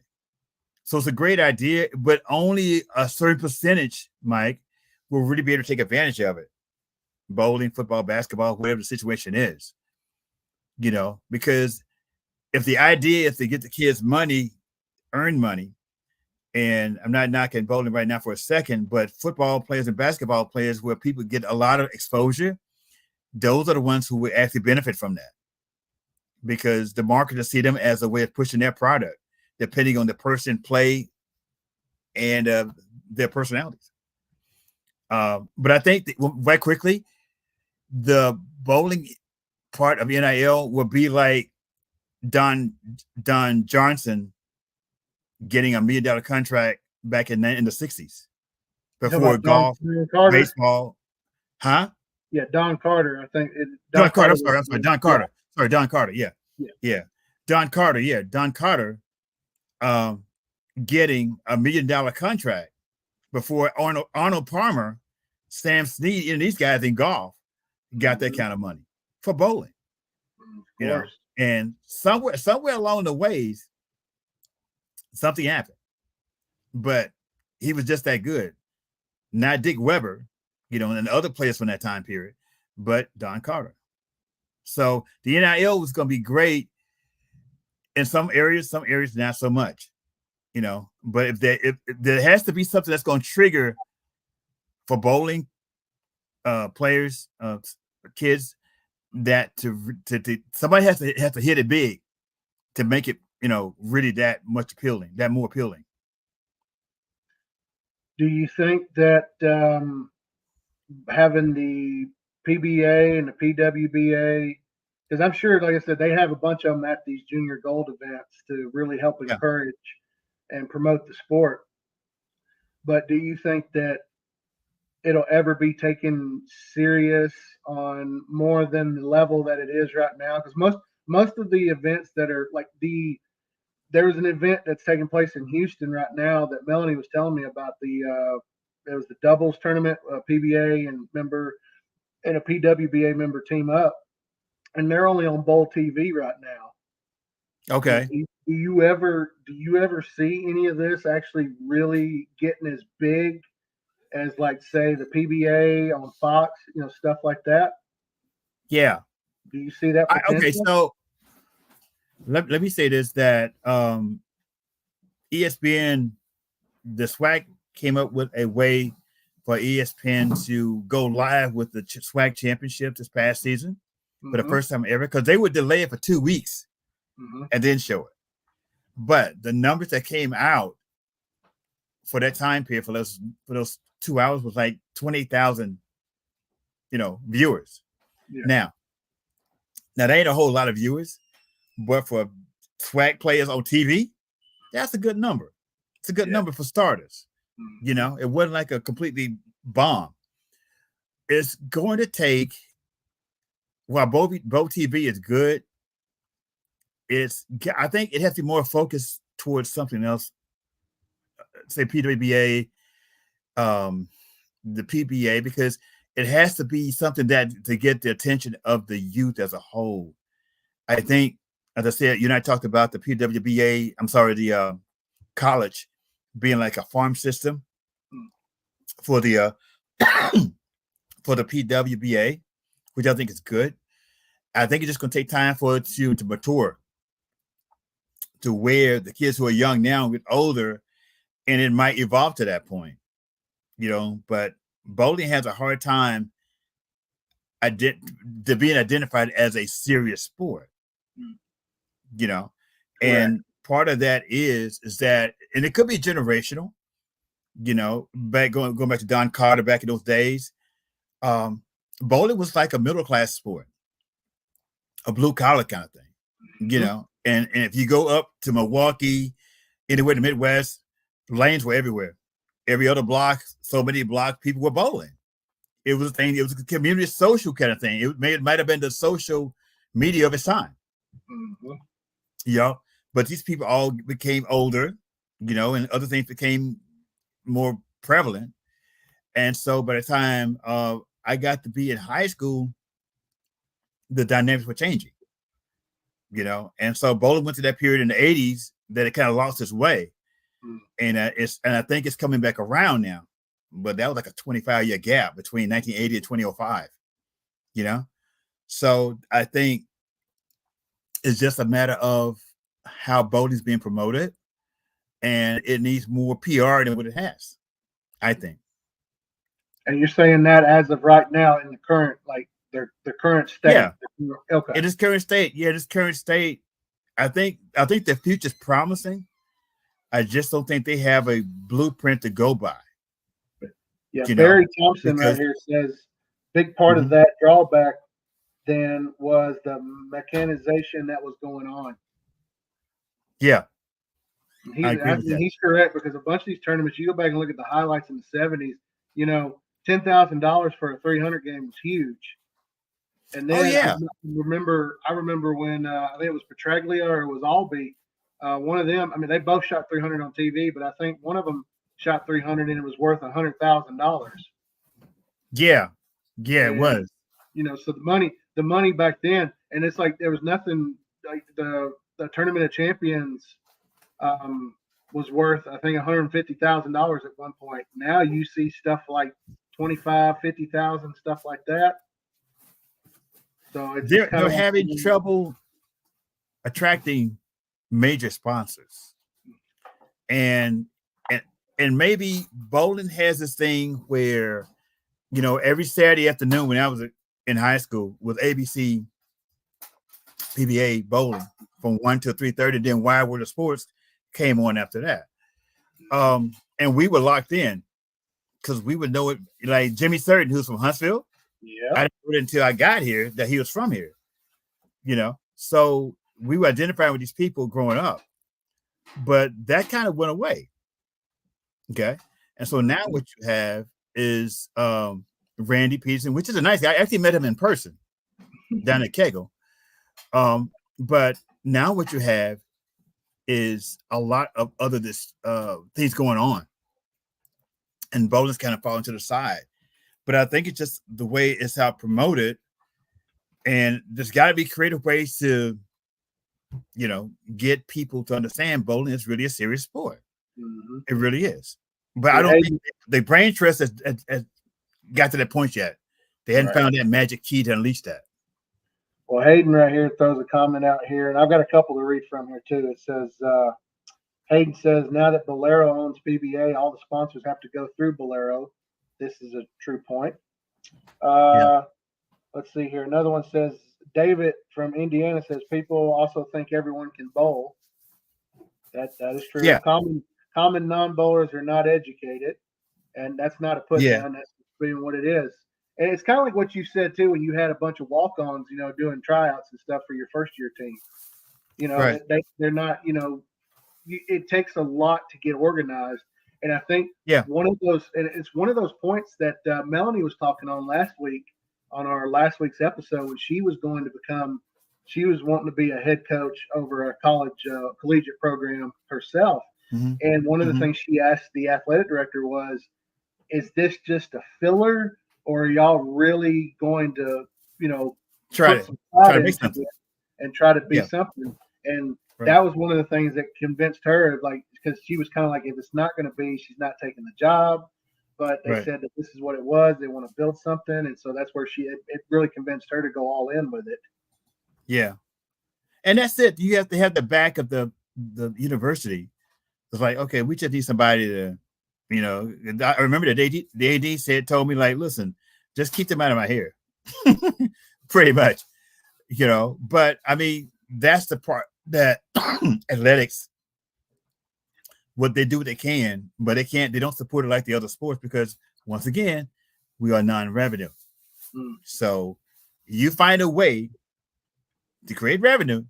So it's a great idea, but only a certain percentage, Mike, will really be able to take advantage of it. Bowling, football, basketball, whatever the situation is, because if the idea is to get the kids money, earn money, and I'm not knocking bowling right now for a second, but football players and basketball players where people get a lot of exposure, those are the ones who will actually benefit from that, because the marketers see them as a way of pushing their product, depending on the person, play, and their personalities. But I think right quickly, the bowling part of NIL will be like Don Johnson getting $1 million contract back in the 60s before golf, baseball. Huh? Yeah, Don Carter. I think Don Carter. I'm sorry. Don Carter. Yeah. Sorry, Don Carter. Yeah. Don Carter. Yeah, Don Carter. Getting $1 million contract before Arnold Palmer, Sam Snead, and these guys in golf got that kind of money for bowling. And somewhere along the ways, something happened. But he was just that good. Not Dick Weber, and other players from that time period, but Don Carter. So the NIL was going to be great in some areas not so much, But if there has to be something that's going to trigger for bowling players, kids, that to somebody has to hit it big to make it, really that much appealing, that more appealing. Do you think that having the PBA and the PWBA, because I'm sure, like I said, they have a bunch of them at these junior gold events to really help encourage and promote the sport. But do you think that it'll ever be taken serious on more than the level that it is right now? Because most of the events that are like there's an event that's taking place in Houston right now that Melanie was telling me about. There was the doubles tournament, PBA and member and a PWBA member team up, and they're only on Bowl TV right now. Okay. Do you ever see any of this actually really getting as big as, like, say, the PBA on Fox, stuff like that? Yeah. Do you see that potential? Okay, so let me say this, that ESPN, the SWAC came up with a way for ESPN to go live with the SWAC championship this past season for the first time ever, because they would delay it for 2 weeks and then show it. But the numbers that came out for that time period for those 2 hours was like 28,000, viewers. Yeah. Now there ain't a whole lot of viewers, but for SWAC players on TV, that's a good number. It's a good number for starters. It wasn't like a completely bomb. It's going to take, while Bo TV is good, I think it has to be more focused towards something else. Say PWBA, the PBA, because it has to be something that to get the attention of the youth as a whole. I think, as I said, you and I talked about the PWBA. I'm sorry, the college being like a farm system for the for the PWBA, which I think is good. I think it's just going to take time for it to mature to where the kids who are young now get older, and it might evolve to that point, but bowling has a hard time to being identified as a serious sport, you know, Correct. and part of that is that, and it could be generational, going back to Don Carter back in those days. um, Bowling was like a middle class sport, a blue collar kind of thing, Mhm. and if you go up to Milwaukee, anywhere in the Midwest, lanes were everywhere. Every other block, so many blocks, people were bowling. It was a thing. It was a community it kind of thing. It might have been the social media of its time, Mhm. you know. But these people all became older, and other things became more prevalent. And so by the time I got to be in high school, the dynamics were changing, And so bowling went to that period in the '80s that it kind of lost its way, Mm. and I think it's coming back around now. But that was like a 25-year gap between 1980 and 2005, you know. So I think it's just a matter of how bowling is being promoted, and it needs more PR than what it has, I think. And you're saying that as of right now in the current, like the current state. Yeah, Okay. in its current state, I think the future's promising. I just don't think they have a blueprint to go by, Yeah, Barry Thompson right because here says big part of Mhm. that drawback then was the mechanization that was going on. Yeah, I I agree with mean, that. he's correct because a bunch of these tournaments, you go back and look at the highlights in the '70s. $10,000 for a 300 game was huge. And Oh then yeah, I remember when I think it was Petraglia or it was Albee. One of them, I mean, they both shot 300 on TV, but I think one of them shot 300 and it was worth $100,000. yeah, yeah. It And was. so the money back then, and it's like there was nothing like the tournament of champions um, was worth I think $150,000 at one point. Now you see stuff like 25, 50,000, stuff like that. So it's kind They're of like having trouble attracting major sponsors, and and and maybe bowling has this thing where every Saturday afternoon when I was in high school was ABC PBA bowling from 1 to 3:30. Then Wide World of Sports came on after that. And we were locked in because we would know it. Like Jimmy Certain, who's from Huntsville, I yeah. didn't know it until I got here that he was from here. So we were identifying with these people growing up, but that kind of went away. Okay, and so now Mhm. what you have is Randy Peterson, which is a nice guy. I actually met him in person down at Kegel. But now what you have is a lot of other things going on, and bowling's kind of falling to the side. But I think it's just the way it's how promoted, and there's got to be creative ways to, get people to understand bowling is really a serious sport. Mhm. It really is. But I Yeah, don't hey, think the brain trust has got to that point yet. They hadn't right. found that magic key to unleash that. Well, Hayden right here throws a comment out here, and I've got a couple to read from here too. It says Hayden says now that Bolero owns PBA, all the sponsors have to go through Bolero. This is a true point. Yeah. Uh, let's see here. Another one says David from Indiana says people also think everyone can bowl. That is true. Yeah. Common non bowlers are not educated, and that's not a put Yeah. down. That's being what it is. And it's kind of like what you said too when you had a bunch of walk ons, doing tryouts and stuff for your first year team. Right. They're not. It takes a lot to get organized, and I think Yeah. one of those, and it's one of those points that Melanie was talking on last week on our last week's episode when she was going to become she was wanting to be a head coach over a collegiate program herself. Mm-hmm. And one of the Mm-hmm. things she asked the athletic director was, "Is this just a filler, or are y'all really going to, you know, Try put to some try thought to make into something. it and try to be Yeah. something?" And Right. that was one of the things that convinced her, like, because she was kind of like, if it's not going to be, she's not taking the job. But they Right. said that this is what it was. They want to build something, and so that's where it really convinced her to go all in with it. Yeah. And that's it. You have to have the back of the university was like, okay, we just need somebody to, I remember the AD told me like, listen, just keep them out of my hair, pretty much, But I mean, that's the part that athletics, what they do, what they can, but they don't support it like the other sports because once again, we are non-revenue. Mm. So you find a way to create revenue,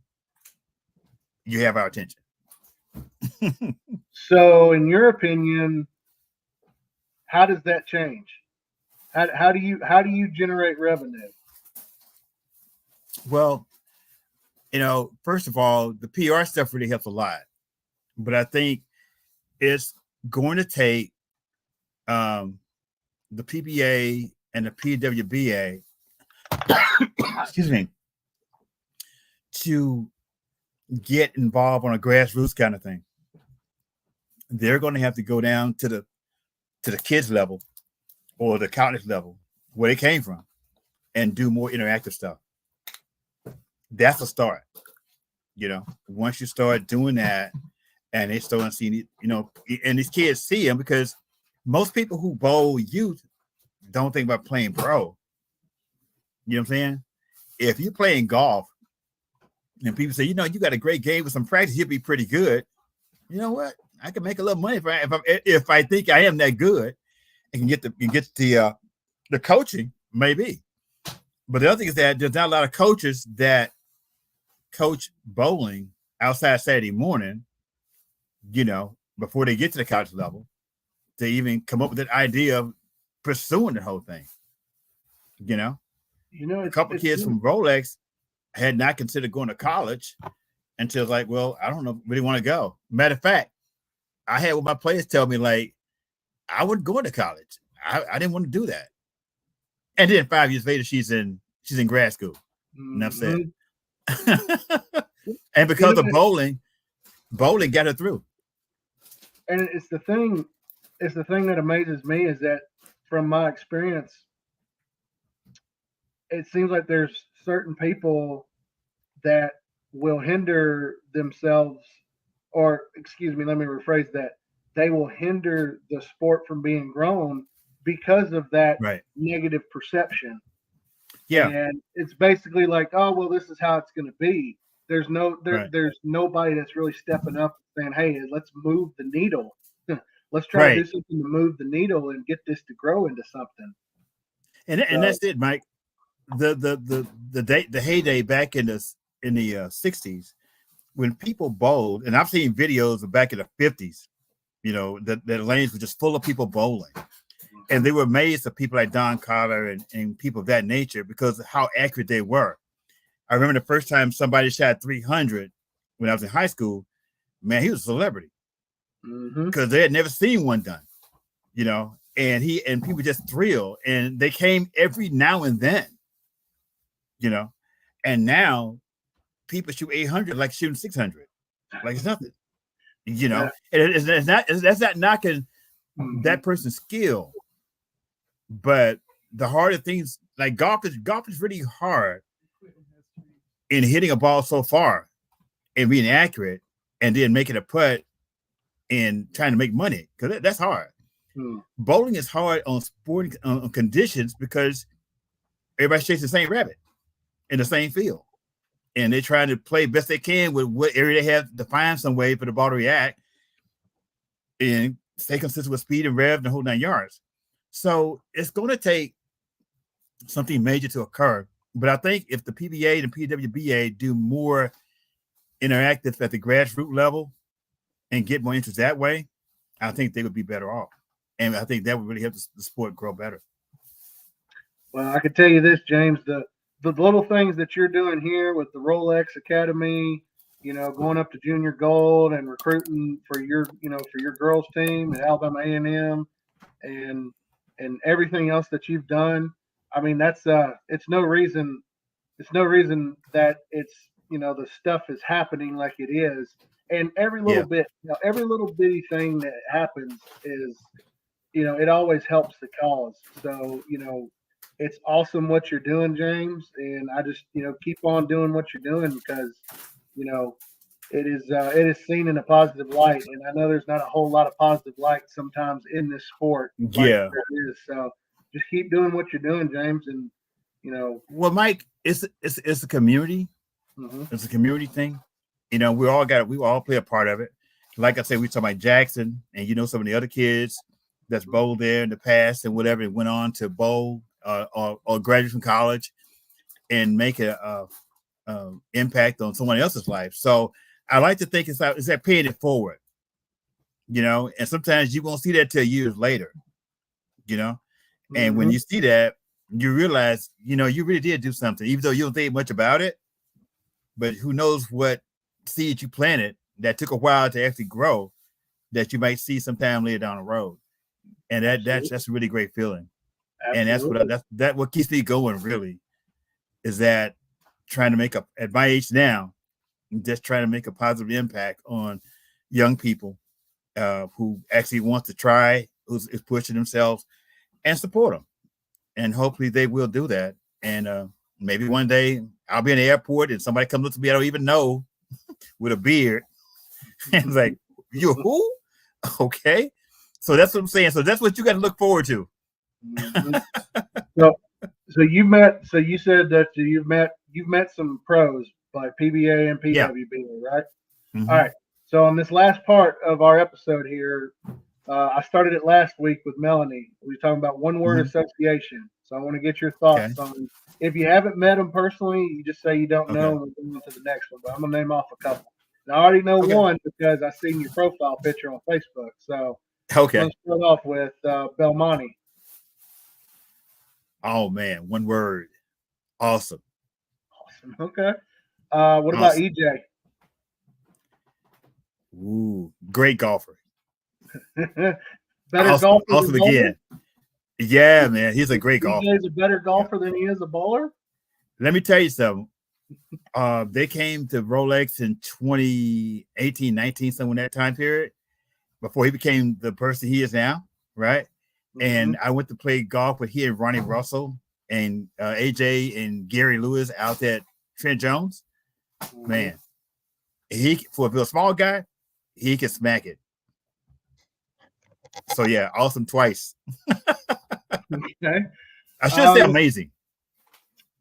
you have our attention. So, in your opinion, how does that change? How do you generate revenue? Well, first of all, the PR stuff really helps a lot, but I think it's going to take the PBA and the PWBA, excuse me, to get involved on a grassroots kind of thing. They're going to have to go down to the kids level or the college level where they came from and do more interactive stuff. That's a start. Once you start doing that and they start seeing it, and these kids see them because most people who bowl youth don't think about playing pro. You know what I'm saying? If you're playing golf and people say, you got a great game with some practice, you'll be pretty good. You know what? I can make a little money if I think I am that good and can get the coaching, maybe. But the other thing is that there's not a lot of coaches that coach bowling outside Saturday morning, before they get to the college level, to even come up with that idea of pursuing the whole thing. A couple of kids from Rolex had not considered going to college until like, well, I don't know, really want to go. Matter of fact, I had one of my players tell me like, I wouldn't go to college. I didn't want to do that. And then 5 years later, she's in grad school. Enough said. And because of bowling got her through. And it's the thing that amazes me is that from my experience, it seems like there's certain people that will hinder themselves, or excuse me, let me rephrase that. They will hinder the sport from being grown because of that negative perception. Yeah. And it's basically like, oh, well, this is how it's going to be. There's nobody that's really stepping up and saying, hey, let's move the needle. Let's try to do something to move the needle and get this to grow into something. And that's it, Mike. The heyday back in the 60s when people bowled, and I've seen videos of back in the 50s, that lanes were just full of people bowling. And they were amazed at people like Don Collar and people of that nature because of how accurate they were. I remember the first time somebody shot 300 when I was in high school, man, he was a celebrity because they had never seen one done, and people just thrilled, and they came every now and then, and now people shoot 800 like shooting 600, like it's nothing, Yeah. And that's not knocking that person's skill, but the harder things like golf is really hard in hitting a ball so far and being accurate and then making a putt and trying to make money because that's hard. Bowling is hard on sporting on conditions because everybody's chasing the same rabbit in the same field, and they're trying to play best they can with what area they have to find some way for the ball to react and stay consistent with speed and rev and the whole 9 yards. So it's going to take something major to occur. But I think if the PBA and PWBA do more interactive at the grassroots level and get more interest that way, I think they would be better off. And I think that would really help the sport grow better. Well, I can tell you this, James, the little things that you're doing here with the Rolex Academy, going up to junior gold and recruiting for your girls team at Alabama A&M and everything else that you've done. I mean, that's it's no reason that it's the stuff is happening like it is. And every little bit, every little bitty thing that happens is, it always helps the cause. So, it's awesome what you're doing, James. And I just, keep on doing what you're doing because, it is seen in a positive light, and I know there's not a whole lot of positive light sometimes in this sport like Yeah. there is. So just keep doing what you're doing, James, and you know. Well, Mike, it's a community. Mm-hmm, It's a community thing. We all play a part of it. Like I said, we talking about Jackson, and some of the other kids that's bowled there in the past and whatever, and went on to bowl or graduate from college and make a impact on someone else's life. So I like to think it's that paying it forward, and sometimes you won't see that till years later, and when mm-hmm. you see that, you realize, you really did do something, even though you don't think much about it. But who knows what seed you planted that took a while to actually grow, that you might see sometime later down the road. And that's a really great feeling. And Absolutely. that's what keeps me going, really, is that trying to make at my age now, just trying to make a positive impact on young people who actually want to try, who's pushing themselves, and support them. And hopefully they will do that. And maybe one day I'll be in the airport and somebody comes up to me I don't even know with a beard. And it's like, you who? Okay. So that's what I'm saying. So that's what you got to look forward to. Mm-hmm. So you said that you've met some pros like PBA and Yeah. PWB, right? All Mm-hmm. right. So on this last part of our episode here, I started it last week with Melanie. We were talking about one word Mm-hmm. association. So I want to get your Okay. thoughts on, if you haven't met them personally, you just say you don't know, Okay. and we'll go on to the next one. But I'm gonna name off a couple. And I already know Okay. one because I seen your profile picture on Facebook. So I'm Okay. gonna start off with Belmonte. Oh man, one word. Awesome. Awesome. Okay. What about Awesome. EJ? Ooh, great golfer. Better Awesome. golfer than Awesome bowler? again. Yeah, man. He's a great golfer. EJ's a better Yeah. golfer than he is a bowler? Let me tell you something. They came to Rolex in 2018, 19, somewhere in that time period, before he became the person he is now, right? Mm-hmm. And I went to play golf with he and Ronnie Russell and AJ and Gary Lewis out at Trent Jones. Mm-hmm. Man, for a small guy, he can smack it. So yeah, awesome twice. Okay. I should say All amazing.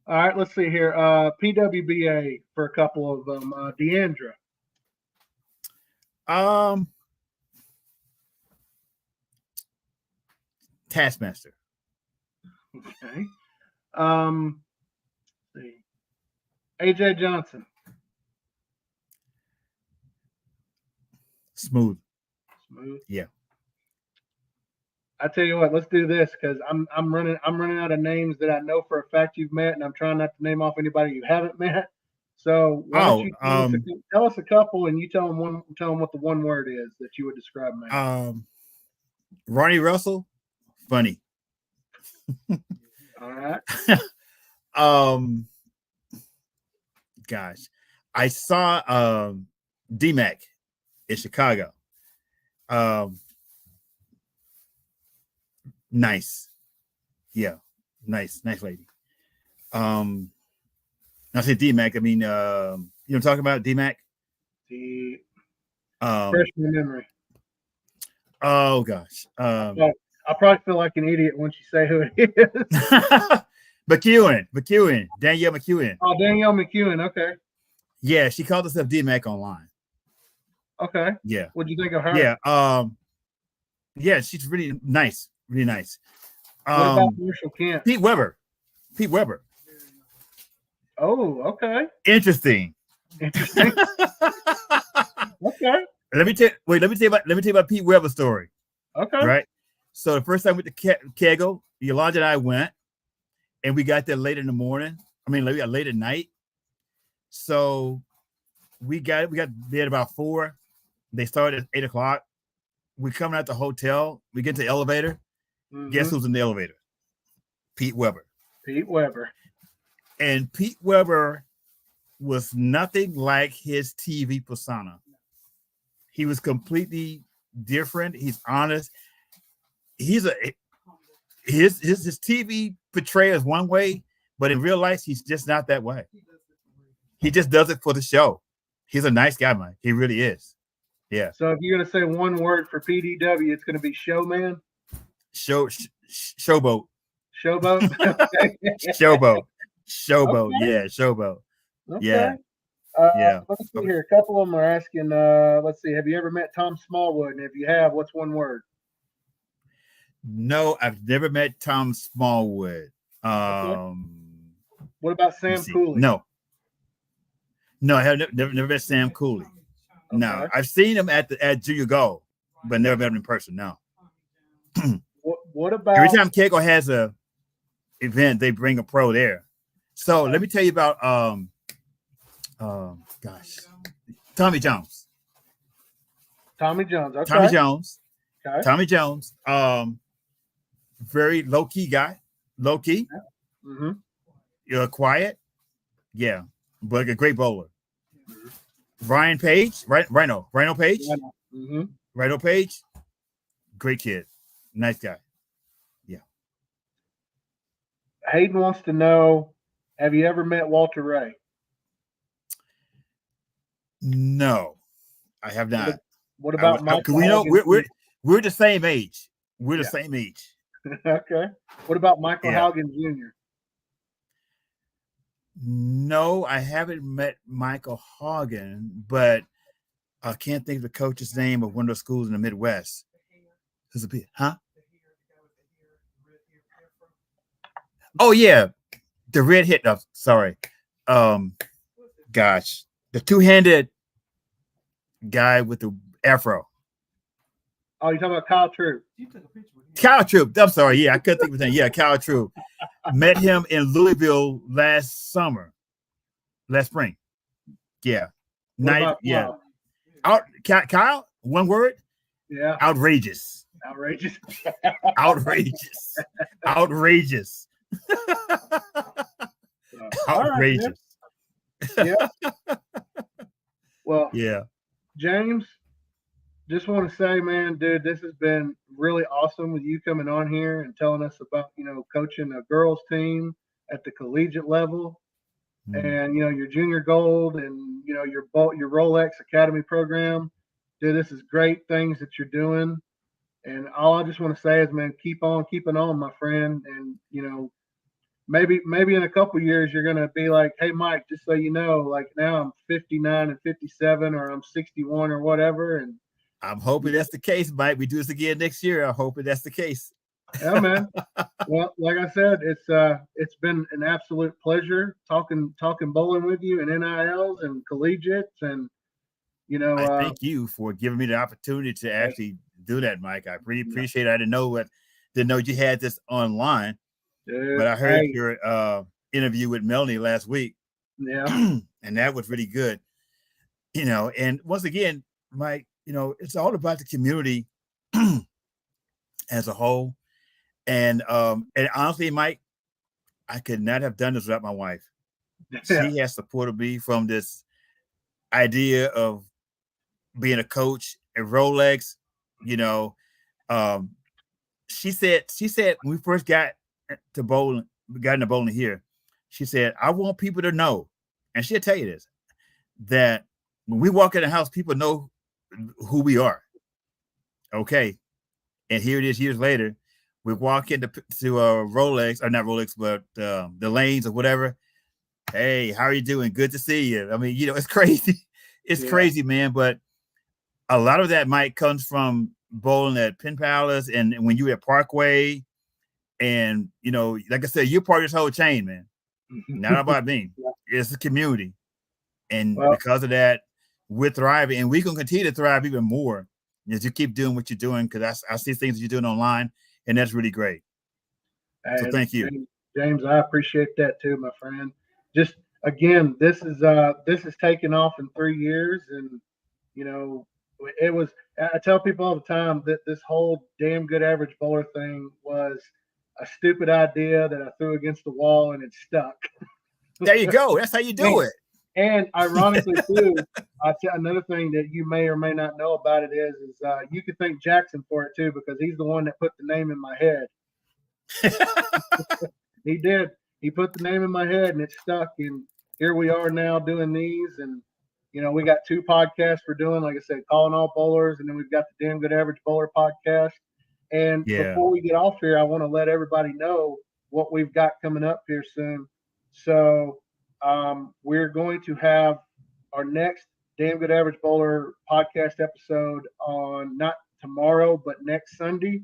right, let's see here. PWBA for a couple of them. Deandra. Um, Taskmaster. Okay. Let's see. AJ Johnson. Smooth. Smooth. Yeah. I tell you what, let's do this because I'm running out of names that I know for a fact you've met, and I'm trying not to name off anybody you haven't met. So why don't Oh, you tell us a couple, and you tell them what the one word is that you would describe them. Ronnie Russell, funny. All right. Gosh, I saw D-Mac in Chicago. Nice. Yeah, nice lady. I say D-Mac, I mean, you know what I'm talking about, D-Mac? The Um, freshman memory. oh gosh. I probably feel like an idiot once you say who it is. McEwen, Danielle McEwen. Oh, Danielle McEwen. Okay. Yeah, she called herself D-Mac online. Okay. Yeah. What'd you think of her? Yeah. Yeah, she's really nice. Really nice. What about Marshall Kent? Pete Weber. Oh, okay. Interesting. Okay. Let me tell you about Pete Weber's story. Okay. Right. So the first time we went to Kegel, Yolanda and I went, and we got there late in the morning. I mean, late at night. So we got there at about 4. They started at 8:00. We coming out the hotel. We get to the elevator. Mm-hmm. Guess who's in the elevator? Pete Weber. And Pete Weber was nothing like his TV persona. He was completely different. He's honest. His TV portrayal is one way, but in real life, he's just not that way. He just does it for the show. He's a nice guy, Mike. He really is. Yeah. So if you're gonna say one word for PDW, it's gonna be showman. Showboat. Showboat. Okay. Showboat. Showboat. Okay. Yeah. Showboat. Okay. Yeah. Yeah. Let me see here. A couple of them are asking. Let's see. Have you ever met Tom Smallwood? And if you have, what's one word? No, I've never met Tom Smallwood. Okay. What about Sam Cooley? No, I have never met Sam Cooley. No, Okay. I've seen him at Junior Gold, but never met him in person. No. What Every about? time Keiko has a event, they bring a pro there. So let me tell you about gosh, Tommy Jones. Tommy Jones. Okay. Tommy Jones. Okay. Tommy Jones. Very low key guy. Low key. Mm-hmm. You're quiet. Yeah, but a great bowler. Ryan Page, Rhino Page. Mm-hmm. Rhino Page, great kid, nice guy. Yeah. Hayden wants to know: have you ever met Walter Ray? No, I have not. What about Michael? We know we're the same age. We're the same age. Okay. What about Michael Haugen Jr.? No, I haven't met Michael Haugen, but I can't think of the coach's name of one of those schools in the Midwest. Who's a bit, huh? Oh yeah, the red hit. Oh, sorry. Gosh, the two-handed guy with the afro. Oh, you're talking about Kyle Troop. Kyle Troop. I'm sorry. Yeah, I couldn't think of his name. Yeah, Kyle Troop. Met him in Louisville last spring. Yeah. Night. Yeah. Kyle, one word. Yeah. Outrageous. Outrageous. Outrageous. Outrageous. Outrageous. Right, yeah. Well, yeah. James, just want to say, man, dude, this has been really awesome with you coming on here and telling us about, coaching a girls team at the collegiate level, and your junior gold, and your Rolex Academy program. Dude, this is great things that you're doing, and all I just want to say is, man, keep on keeping on, my friend, and maybe in a couple years you're gonna be like, hey, Mike, just so you know, like now I'm 59 and 57, or I'm 61 or whatever, and I'm hoping that's the case, Mike. We do this again next year. I'm hoping that's the case. Yeah, man. Well, like I said, it's been an absolute pleasure talking bowling with you, and NILs and collegiates, and I thank you for giving me the opportunity to actually do that, Mike. I really appreciate it. I didn't know you had this online, but I heard your interview with Melanie last week. Yeah, and that was really good. And once again, Mike, it's all about the community as a whole. And honestly, Mike, I could not have done this without my wife. She has supported me from this idea of being a coach at Rolex. She said when we first got into bowling here, she said, I want people to know, and she'll tell you this, that when we walk in the house, people know who we are. Okay. And here it is years later. We walk into Rolex, or not Rolex, but the lanes or whatever. Hey, how are you doing? Good to see you. I mean, it's crazy. It's crazy, man. But a lot of that might comes from bowling at Penn Palace, and when you were at Parkway, and like I said, you're part of this whole chain, man. Not about me. It's the community, and because of that, we're thriving, and we can continue to thrive even more as you keep doing what you're doing. Because I see things that you're doing online. And that's really great. So thank you, James. I appreciate that too, my friend. Just again, this is taken off in 3 years, and it was. I tell people all the time that this whole damn good average bowler thing was a stupid idea that I threw against the wall and it stuck. There you go. That's how you do it. And ironically too, another thing that you may or may not know about it is you could thank Jackson for it too, because he's the one that put the name in my head. He did. He put the name in my head and it stuck. And here we are now doing these. And We got 2 podcasts we're doing. Like I said, calling all bowlers, and then we've got the Damn Good Average Bowler podcast. And Yeah. before we get off here, I want to let everybody know what we've got coming up here soon. So we're going to have our next Damn Good Average Bowler podcast episode on not tomorrow, but next Sunday.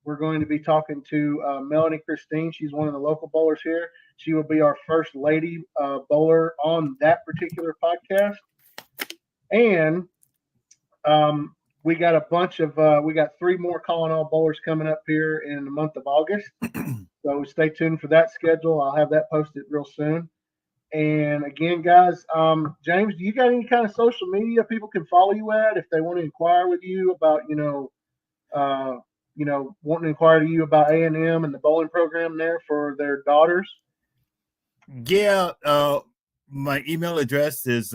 We're going to be talking to Melanie Christine. She's one of the local bowlers here. She will be our first lady bowler on that particular podcast. And we got a bunch of we got 3 more calling all bowlers coming up here in the month of August. So stay tuned for that schedule. I'll have that posted real soon. And again, guys, James, do you got any kind of social media people can follow you at if they want to inquire with you about, wanting to inquire to you about A&M and the bowling program there for their daughters? Yeah. My email address is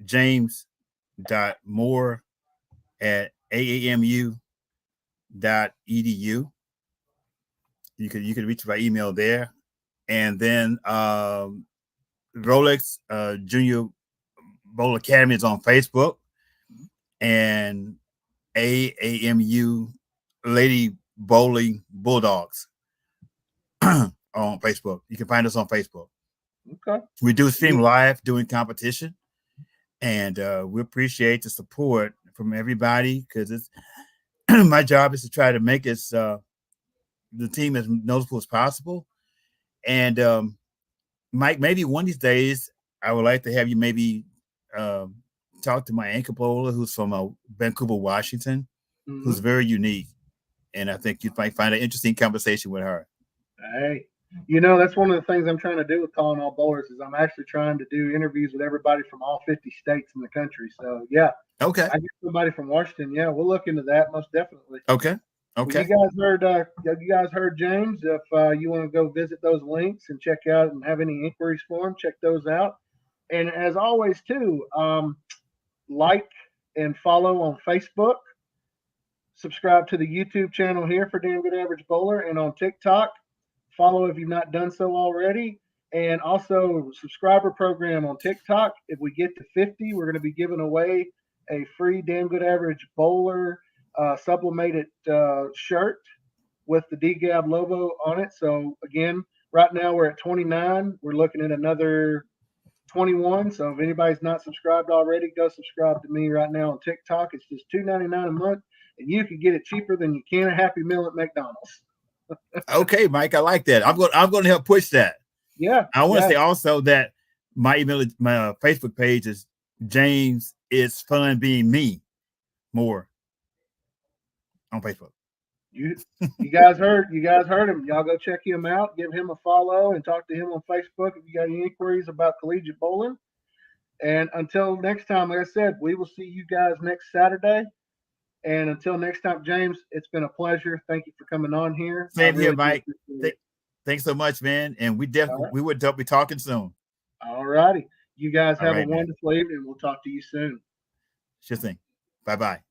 james.moore@aamu.edu. You can reach by email there. And then Rolex Junior Bowl Academy is on Facebook, and AAMU Lady Bowling Bulldogs on Facebook. You can find us on Facebook. Okay. We do stream live doing competition, and we appreciate the support from everybody, because it's my job is to try to make it the team as noticeable as possible. And Mike, maybe one of these days I would like to have you maybe talk to my anchor bowler who's from Vancouver, Washington, who's very unique, and I think you might find an interesting conversation with her. Hey, that's one of the things I'm trying to do with calling all bowlers is I'm actually trying to do interviews with everybody from all 50 states in the country. So yeah, okay, I get somebody from Washington. Yeah, we'll look into that most definitely. Okay. Well, you guys heard James. If you want to go visit those links and check out and have any inquiries for him, check those out. And as always, too, like and follow on Facebook. Subscribe to the YouTube channel here for Damn Good Average Bowler, and on TikTok. Follow if you've not done so already. And also subscriber program on TikTok. If we get to 50, we're going to be giving away a free Damn Good Average Bowler sublimated shirt with the DGAB logo on it. So again, right now we're at 29. We're looking at another 21. So if anybody's not subscribed already, go subscribe to me right now on TikTok. It's just $2.99 a month, and you can get it cheaper than you can a Happy Meal at McDonald's. Okay, Mike, I like that. I'm going to help push that. Yeah. I want to say also that my Facebook page is James It's Fun Being Me More on Facebook. You guys heard him. Y'all go check him out, give him a follow, and talk to him on Facebook if you got any inquiries about collegiate bowling. And until next time, like I said, we will see you guys next Saturday. And until next time, James, it's been a pleasure. Thank you for coming on here. Same here, Mike. Thanks so much, man. And we would be talking soon. All righty. You guys have a wonderful evening. We'll talk to you soon. Sure thing. Bye-bye.